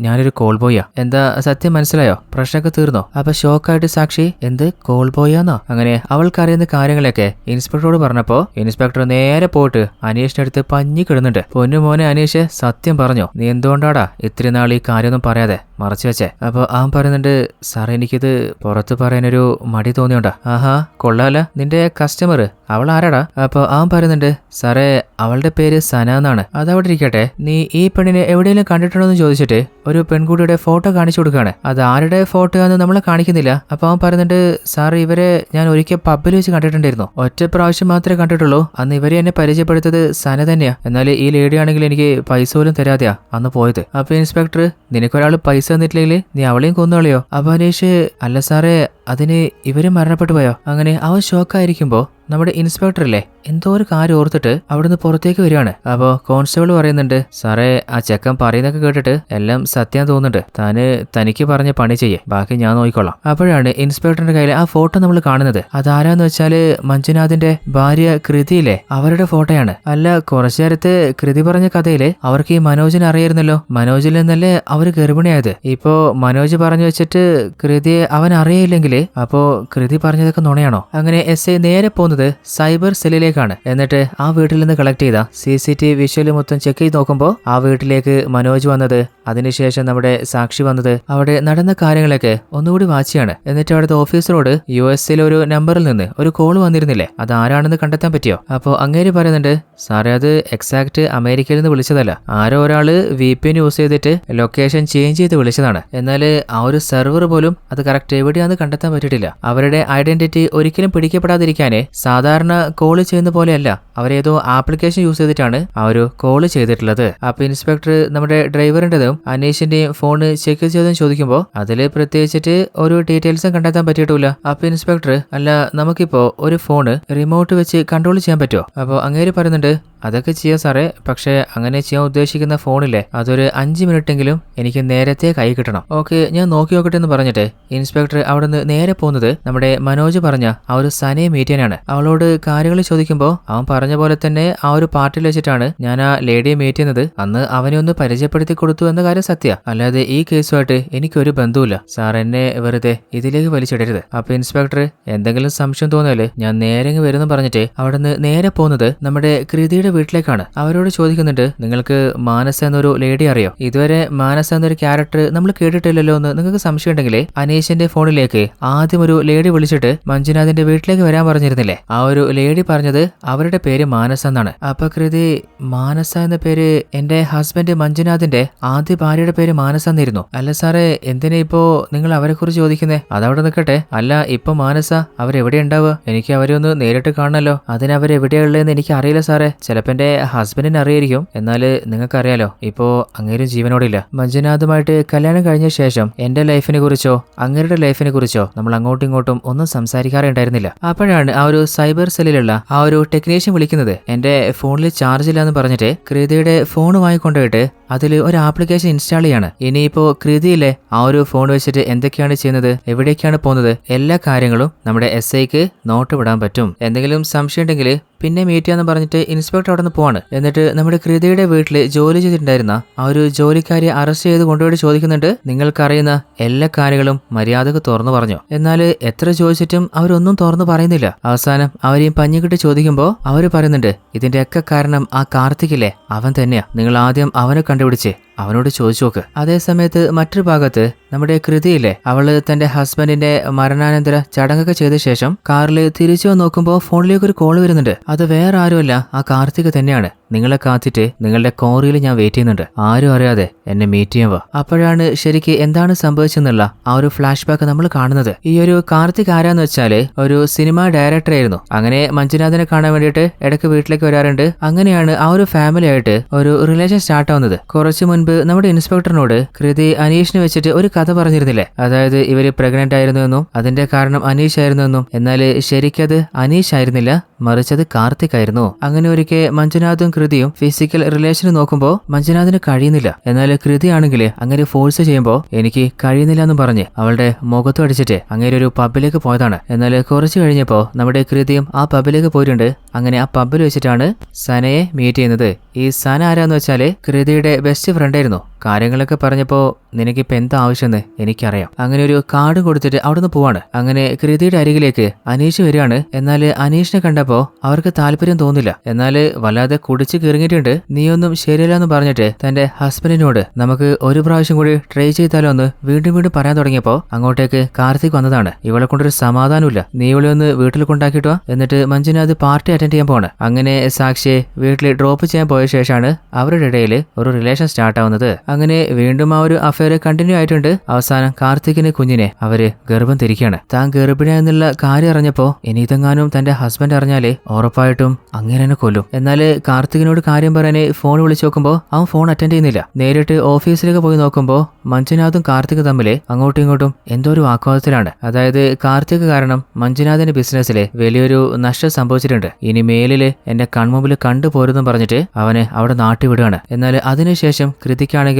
ഞാനൊരു കോൾ ബോയാ. എന്താ സത്യം മനസ്സിലായോ? പ്രശ്നമൊക്കെ തീർന്നോ? അപ്പൊ ഷോക്കായിട്ട് സാക്ഷി, എന്ത് കോൾ ബോയാന്നോ? അങ്ങനെ അവൾക്കറിയുന്ന കാര്യങ്ങളൊക്കെ ഇൻസ്പെക്ടറോട് പറഞ്ഞപ്പോ ഇൻസ്പെക്ടർ നേരെ പോയിട്ട് അനീഷിന്റെ അടുത്ത് പഞ്ഞി കിടുന്നുണ്ട്. പൊന്നു മോനെ അനീഷ്, സത്യം പറഞ്ഞോ, നീ എന്തുകൊണ്ടാടാ ഇത്രയും നാൾ ഈ കാര്യമൊന്നും പറയാതെ മറച്ചു വെച്ചേ? അപ്പൊ അവൻ പറയുന്നുണ്ട്, സാർ എനിക്കിത് പുറത്ത് പറയാനൊരു മടി തോന്നിയോണ്ടാ. ആഹാ, കൊള്ളാല, നിന്റെ കസ്റ്റമർ അവൾ ആരാടാ? അപ്പൊ അവൻ പറയുന്നുണ്ട്, സാറേ അവളുടെ പേര് സന എന്നാണ്. അതവിടെ ഇരിക്കട്ടെ, നീ ഈ പെണ്ണിനെ എവിടെയെങ്കിലും കണ്ടിട്ടുണ്ടോ എന്ന് ചോദിച്ചിട്ട് ഒരു പെൺകുട്ടിയുടെ ഫോട്ടോ കാണിച്ചു കൊടുക്കുകയാണ്. അത് ആരുടെ ഫോട്ടോ ആണെന്ന് നമ്മളെ കാണിക്കുന്നില്ല. അപ്പൊ അവൻ പറയുന്നുണ്ട്, സാർ ഇവരെ ഞാൻ ഒരിക്കൽ പബ്ബിൽ വെച്ച് കണ്ടിട്ടുണ്ടായിരുന്നു. ഒറ്റ പ്രാവശ്യം മാത്രമേ കണ്ടിട്ടുള്ളൂ. അന്ന് ഇവരെ എന്നെ പരിചയപ്പെടുത്തത് സന തന്നെയാ. എന്നാൽ ഈ ലേഡി ആണെങ്കിൽ എനിക്ക് പൈസ പോലും തരാതെയാ അന്ന് പോയത്. അപ്പൊ ഇൻസ്പെക്ടർ, നിനക്കൊരാൾ പൈസ തന്നിട്ടില്ലെങ്കിൽ നീ അവളെയും കൊന്നുകളയോ? അപ്പൊ അനീഷ്, അല്ല സാറേ, അതിന് ഇവര് മരണപ്പെട്ടു പോയോ? അങ്ങനെ അവൻ ഷോക്കായിരിക്കുമ്പോ നമ്മുടെ ഇൻസ്പെക്ടർ ഇല്ലേ എന്തോ ഒരു കാര്യം ഓർത്തിട്ട് അവിടുന്ന് പുറത്തേക്ക് വരികയാണ്. അപ്പോ കോൺസ്റ്റബിൾ പറയുന്നുണ്ട്, സാറേ ആ ചെക്കൻ പറയുന്നൊക്കെ കേട്ടിട്ട് എല്ലാം സത്യം തോന്നുന്നുണ്ട്. തനിക്ക് പറഞ്ഞ പണി ചെയ്യേ, ബാക്കി ഞാൻ നോക്കിക്കൊള്ളാം. അപ്പോഴാണ് ഇൻസ്പെക്ടറിന്റെ കയ്യിൽ ആ ഫോട്ടോ നമ്മൾ കാണുന്നത്. അതാരാന്ന് വെച്ചാല് മഞ്ജുനാഥിന്റെ ഭാര്യ കൃതിയില്ലേ, അവരുടെ ഫോട്ടോയാണ്. അല്ല, കുറച്ചു നേരത്തെ കൃതി പറഞ്ഞ കഥയില് അവർക്ക് ഈ മനോജിനെ അറിയായിരുന്നല്ലോ. മനോജിൽ നിന്നല്ലേ അവര് ഗർഭിണിയായത്. ഇപ്പോ മനോജ് പറഞ്ഞു വെച്ചിട്ട് കൃതിയെ അവൻ അറിയില്ലെങ്കിൽ അപ്പോ കൃതി പറഞ്ഞതൊക്കെ നുണയാണോ? അങ്ങനെ എസ് ഐ നേരെ പോകുന്നത് സൈബർ സെല്ലിലേക്കാണ്. എന്നിട്ട് ആ വീട്ടിൽ നിന്ന് കളക്ട് ചെയ്ത CCTV വിഷ്വൽ മൊത്തം ചെക്ക് ചെയ്ത് നോക്കുമ്പോൾ ആ വീട്ടിലേക്ക് മനോജ് വന്നത്, അതിനുശേഷം നമ്മുടെ സാക്ഷി വന്നത്, അവിടെ നടന്ന കാര്യങ്ങളൊക്കെ ഒന്നുകൂടി വാച്ചിയാണ്. എന്നിട്ട് അവിടുത്തെ ഓഫീസറോട് US ഒരു നമ്പറിൽ നിന്ന് ഒരു കോൾ വന്നിരുന്നില്ലേ, അത് ആരാണെന്ന് കണ്ടെത്താൻ പറ്റിയോ? അപ്പോൾ അങ്ങേര് പറയുന്നുണ്ട്, സാറേ അത് എക്സാക്ട് അമേരിക്കയിൽ നിന്ന് വിളിച്ചതല്ല, ആരോ ഒരാള് VPN യൂസ് ചെയ്തിട്ട് ലൊക്കേഷൻ ചേഞ്ച് ചെയ്ത് വിളിച്ചതാണ്. എന്നാൽ ആ ഒരു സെർവർ പോലും അത് കറക്റ്റ് എവിടെയാണെന്ന് കണ്ടെത്താൻ പറ്റിയിട്ടില്ല. അവരുടെ ഐഡന്റിറ്റി ഒരിക്കലും പിടിക്കപ്പെടാതിരിക്കാനേ സാധാരണ കോള് ചെയ്യുന്ന പോലെയല്ല, അവരേതോ ആപ്ലിക്കേഷൻ യൂസ് ചെയ്തിട്ടാണ് ആ ഒരു കോള് ചെയ്തിട്ടുള്ളത്. അപ്പൊ ഇൻസ്പെക്ടർ നമ്മുടെ ഡ്രൈവറിന്റെതും അനീഷിന്റെയും ഫോണ് ചെക്ക് ചെയ്തെന്ന് ചോദിക്കുമ്പോൾ അതില് പ്രത്യേകിച്ചിട്ട് ഒരു ഡീറ്റെയിൽസും കണ്ടെത്താൻ പറ്റിയിട്ടില്ല. അപ്പൊ ഇൻസ്പെക്ടർ, അല്ല നമുക്കിപ്പോ ഒരു ഫോണ് റിമോട്ട് വെച്ച് കൺട്രോൾ ചെയ്യാൻ പറ്റുമോ? അപ്പോൾ അങ്ങേര് പറയുന്നുണ്ട്, അതൊക്കെ ചെയ്യാം സാറേ, പക്ഷേ അങ്ങനെ ചെയ്യാൻ ഉദ്ദേശിക്കുന്ന ഫോണില്ലേ അതൊരു 5 മിനിറ്റെങ്കിലും എനിക്ക് നേരത്തെ കൈ കിട്ടണം. ഓക്കെ, ഞാൻ നോക്കി നോക്കട്ടെ എന്ന് പറഞ്ഞിട്ട് ഇൻസ്പെക്ടർ അവിടെ നിന്ന് നേരെ പോകുന്നത് നമ്മുടെ മനോജ് പറഞ്ഞ ആ ഒരു സനയെ മീറ്റ് ചെയ്യാനാണ്. അവളോട് കാര്യങ്ങൾ ചോദിക്കുമ്പോൾ അവൻ പറഞ്ഞ പോലെ തന്നെ ആ ഒരു പാർട്ടിയിൽ വെച്ചിട്ടാണ് ഞാൻ ആ ലേഡിയെ മീറ്റ് ചെയ്യുന്നത്. അന്ന് അവനെ ഒന്ന് പരിചയപ്പെടുത്തി കൊടുത്തു എന്ന കാര്യം സത്യ, അല്ലാതെ ഈ കേസുമായിട്ട് എനിക്കൊരു ബന്ധവുമില്ല. സാർ എന്നെ വെറുതെ ഇതിലേക്ക് വലിച്ചിടരുത്. അപ്പൊ ഇൻസ്പെക്ടർ, എന്തെങ്കിലും സംശയം തോന്നിയാല് ഞാൻ നേരെ വരുന്നു പറഞ്ഞിട്ട് അവിടെ നിന്ന് നേരെ പോകുന്നത് നമ്മുടെ കൃതിയുടെ വീട്ടിലേക്കാണ്. അവരോട് ചോദിക്കുന്നുണ്ട്, നിങ്ങൾക്ക് മാനസ എന്നൊരു ലേഡി അറിയോ? ഇതുവരെ മാനസ എന്നൊരു ക്യാരക്ടർ നമ്മൾ കേട്ടിട്ടില്ലല്ലോ എന്ന് നിങ്ങൾക്ക് സംശയം ഉണ്ടെങ്കിൽ അനീഷിന്റെ ഫോണിലേക്ക് ആദ്യം ഒരു ലേഡി വിളിച്ചിട്ട് മഞ്ജുനാഥിന്റെ വീട്ടിലേക്ക് വരാൻ പറഞ്ഞിരുന്നില്ലേ, ആ ഒരു ലേഡി പറഞ്ഞത് അവരുടെ പേര് മാനസ എന്നാണ്. അപ്പൊ കൃതി, മാനസ എന്ന പേര് എന്റെ ഹസ്ബൻഡ് മഞ്ജുനാഥിന്റെ ആദ്യ ഭാര്യയുടെ പേര് മാനസ എന്നായിരുന്നു. അല്ല സാറേ, എന്തിനാ ഇപ്പോ നിങ്ങൾ അവരെ കുറിച്ച് ചോദിക്കുന്നേ? അതവിടെ നിൽക്കട്ടെ. അല്ല, ഇപ്പൊ മാനസ അവരെവിടെ ഉണ്ടാവുക? എനിക്ക് അവരെ ഒന്ന് നേരിട്ട് കാണണല്ലോ. അതിനവരെവിടെയുള്ളതെന്ന് എനിക്ക് അറിയില്ല സാറേ. ചിലപ്പോ എന്റെ ഹസ്ബൻഡിന് അറിയായിരിക്കും. എന്നാല് നിങ്ങൾക്കറിയാലോ ഇപ്പോ അങ്ങേരും ജീവനോടില്ല. മഞ്ജുനാഥുമായിട്ട് കല്യാണം കഴിഞ്ഞ ശേഷം എന്റെ ലൈഫിനെ കുറിച്ചോ അങ്ങേരുടെ ലൈഫിനെ കുറിച്ചോ നമ്മൾ അങ്ങോട്ടും ഇങ്ങോട്ടും ഒന്നും സംസാരിക്കാറേ ഉണ്ടായിരുന്നില്ല. അപ്പോഴാണ് ആ ഒരു സൈബർ സെല്ലിലുള്ള ആ ഒരു ടെക്നീഷ്യൻ വിളിക്കുന്നത്. എന്റെ ഫോണിൽ ചാർജ് ഇല്ല എന്ന് പറഞ്ഞിട്ട് കൃതിയുടെ ഫോൺ വാങ്ങിക്കൊണ്ടുപോയിട്ട് അതിൽ ഒരു ആപ്ലിക്കേഷൻ ഇൻസ്റ്റാൾ ചെയ്യാണ്. ഇനിയിപ്പോ കൃതിയിലെ ആ ഒരു ഫോൺ വെച്ചിട്ട് എന്തൊക്കെയാണ് ചെയ്യുന്നത്, എവിടേക്കാണ് പോകുന്നത്, എല്ലാ കാര്യങ്ങളും നമ്മുടെ SIക്ക് നോട്ട് വിടാൻ പറ്റും. എന്തെങ്കിലും സംശയം ഉണ്ടെങ്കിൽ പിന്നെ മീറ്റ് ചെയ്യാന്ന് പറഞ്ഞിട്ട് ഇൻസ്പെക്ടർ അവിടെ നിന്ന് പോവാണ്. എന്നിട്ട് നമ്മുടെ കൃതിയുടെ വീട്ടിൽ ജോലി ചെയ്തിട്ടുണ്ടായിരുന്ന ആ ഒരു ജോലിക്കാരിയെ അറസ്റ്റ് ചെയ്ത് കൊണ്ടുപോയി ചോദിക്കുന്നുണ്ട്, നിങ്ങൾക്കറിയുന്ന എല്ലാ കാര്യങ്ങളും മര്യാദക്ക് തുറന്നു പറഞ്ഞു. എന്നാൽ എത്ര ചോദിച്ചിട്ടും അവരൊന്നും തുറന്നു പറയുന്നില്ല. അവസാനം അവരെയും പഞ്ഞിക്കിട്ട് ചോദിക്കുമ്പോൾ അവര് പറയുന്നുണ്ട്, ഇതിന്റെയൊക്കെ കാരണം ആ കാർത്തികില്ലേ, അവൻ തന്നെയാ. നിങ്ങൾ ആദ്യം അവനെ കണ്ടുപിടിച്ച് അവനോട് ചോദിച്ചു നോക്ക്. അതേസമയത്ത് മറ്റൊരു ഭാഗത്ത് നമ്മുടെ കൃതിയില്ലേ, അവള് തന്റെ ഹസ്ബൻഡിന്റെ മരണാനന്തര ചടങ്ങൊക്കെ ചെയ്ത ശേഷം കാറിൽ തിരിച്ചു വന്ന് നോക്കുമ്പോൾ ഫോണിലേക്ക് ഒരു കോൾ വരുന്നുണ്ട്. അത് വേറെ ആരുമല്ല, ആ കാർത്തിക് തന്നെയാണ്. നിങ്ങളെ കാത്തിട്ട് നിങ്ങളുടെ കോറിയിൽ ഞാൻ വെയിറ്റ് ചെയ്യുന്നുണ്ട്, ആരും അറിയാതെ എന്നെ മീറ്റ് ചെയ്യാൻ വാ. അപ്പോഴാണ് ശരിക്ക് എന്താണ് സംഭവിച്ചെന്നുള്ള ആ ഒരു ഫ്ലാഷ് ബാക്ക് നമ്മൾ കാണുന്നത്. ഈ ഒരു കാർത്തിക് ആരാന്ന് വെച്ചാല് ഒരു സിനിമ ഡയറക്ടർ ആയിരുന്നു. അങ്ങനെ മഞ്ജുനാഥിനെ കാണാൻ വേണ്ടിയിട്ട് ഇടയ്ക്ക് വീട്ടിലേക്ക് വരാറുണ്ട്. അങ്ങനെയാണ് ആ ഒരു ഫാമിലി ആയിട്ട് ഒരു റിലേഷൻ സ്റ്റാർട്ട് ആവുന്നത്. കുറച്ചു മുൻപ് നമ്മുടെ ഇൻസ്പെക്ടറിനോട് കൃതി അനീഷിനെ വെച്ചിട്ട് ഒരു കഥ പറഞ്ഞിരുന്നില്ലേ, അതായത് ഇവര് പ്രഗ്നന്റ് ആയിരുന്നു എന്നും അതിന്റെ കാരണം അനീഷ് ആയിരുന്നു എന്നും. എന്നാൽ ശരിക്കത് അനീഷ് ആയിരുന്നില്ല, മറിച്ചത് കാർത്തിക് ആയിരുന്നു. അങ്ങനെ ഒരിക്കൽ മഞ്ജുനാഥും കൃതിയും ഫിസിക്കൽ റിലേഷൻ നോക്കുമ്പോൾ മഞ്ജുനാഥിന് കഴിയുന്നില്ല. എന്നാൽ കൃതി ആണെങ്കിൽ അങ്ങനെ ഫോഴ്സ് ചെയ്യുമ്പോൾ എനിക്ക് കഴിയുന്നില്ല എന്ന് പറഞ്ഞ് അവളുടെ മുഖത്ത് അടിച്ചിട്ട് അങ്ങനെ ഒരു പബ്ബിലേക്ക് പോയതാണ്. എന്നാൽ കുറച്ച് കഴിഞ്ഞപ്പോൾ നമ്മുടെ കൃതിയും ആ പബ്ബിലേക്ക് പോയിട്ടുണ്ട്. അങ്ങനെ ആ പബ്ബിൽ വെച്ചിട്ടാണ് സനയെ മീറ്റ് ചെയ്യുന്നത്. ഈ സന ആരാന്ന് വെച്ചാല് കൃതിയുടെ ബെസ്റ്റ് ഫ്രണ്ട് കണ്ടായിരുന്നു. കാര്യങ്ങളൊക്കെ പറഞ്ഞപ്പോ നിനക്കിപ്പോ എന്താ ആവശ്യമെന്ന് എനിക്കറിയാം. അങ്ങനെ ഒരു കാർഡ് കൊടുത്തിട്ട് അവിടുന്ന് പോവാണ്. അങ്ങനെ കൃതിയുടെ അരികിലേക്ക് അനീഷ് വരികയാണ്. എന്നാൽ അനീഷിനെ കണ്ടപ്പോ അവർക്ക് താല്പര്യം തോന്നില്ല. എന്നാൽ വല്ലാതെ കുടിച്ച് കിറങ്ങിയിട്ടുണ്ട്, നീയൊന്നും ശരിയല്ല എന്ന് പറഞ്ഞിട്ട് തന്റെ ഹസ്ബൻഡിനോട് നമുക്ക് ഒരു പ്രാവശ്യം കൂടി ട്രൈ ചെയ്താലോ എന്ന് വീണ്ടും വീണ്ടും പറയാൻ തുടങ്ങിയപ്പോ അങ്ങോട്ടേക്ക് കാർത്തിക് വന്നതാണ്. ഇവളെ കൊണ്ടൊരു സമാധാനമില്ല, നീ ഇവളെ ഒന്ന് വീട്ടിൽ കൊണ്ടാക്കിട്ടോ. എന്നിട്ട് മഞ്ജുനാഥ് പാർട്ടി അറ്റൻഡ് ചെയ്യാൻ പോവാണ്. അങ്ങനെ സാക്ഷിയെ വീട്ടിൽ ഡ്രോപ്പ് ചെയ്യാൻ പോയ ശേഷമാണ് അവരുടെ ഇടയിൽ ഒരു റിലേഷൻ സ്റ്റാർട്ട് ആവുന്നത്. അങ്ങനെ വീണ്ടും ആ ഒരു അഫയർ കണ്ടിന്യൂ ആയിട്ടുണ്ട്. അവസാനം കാർത്തികിന് കുഞ്ഞിനെ അവര് ഗർഭം തിരിക്കുകയാണ്. താൻ ഗർഭിണിയാന്നുള്ള കാര്യം അറിഞ്ഞപ്പോ ഇനി ഇതെങ്ങാനും തന്റെ ഹസ്ബൻഡ് അറിഞ്ഞാല് ഉറപ്പായിട്ടും അങ്ങനെ കൊല്ലും. എന്നാല് കാർത്തികിനോട് കാര്യം പറയാന് ഫോൺ വിളിച്ചു നോക്കുമ്പോ അവൻ ഫോൺ അറ്റൻഡ് ചെയ്യുന്നില്ല. നേരിട്ട് ഓഫീസിലേക്ക് പോയി നോക്കുമ്പോ മഞ്ജുനാഥും കാർത്തിക് തമ്മില് അങ്ങോട്ടും ഇങ്ങോട്ടും എന്തോ ഒരു വാക്കുവാദത്തിലാണ്. അതായത് കാർത്തിക് കാരണം മഞ്ജുനാഥിന്റെ ബിസിനസ്സില് വലിയൊരു നഷ്ടം സംഭവിച്ചിട്ടുണ്ട്. ഇനി മേലില് എന്റെ കൺമുമ്പിൽ കണ്ടുപോരുന്നും പറഞ്ഞിട്ട് അവനെ അവിടെ നാട്ടി വിടുകയാണ്. എന്നാൽ അതിനുശേഷം കൃതിക്കാണെങ്കിൽ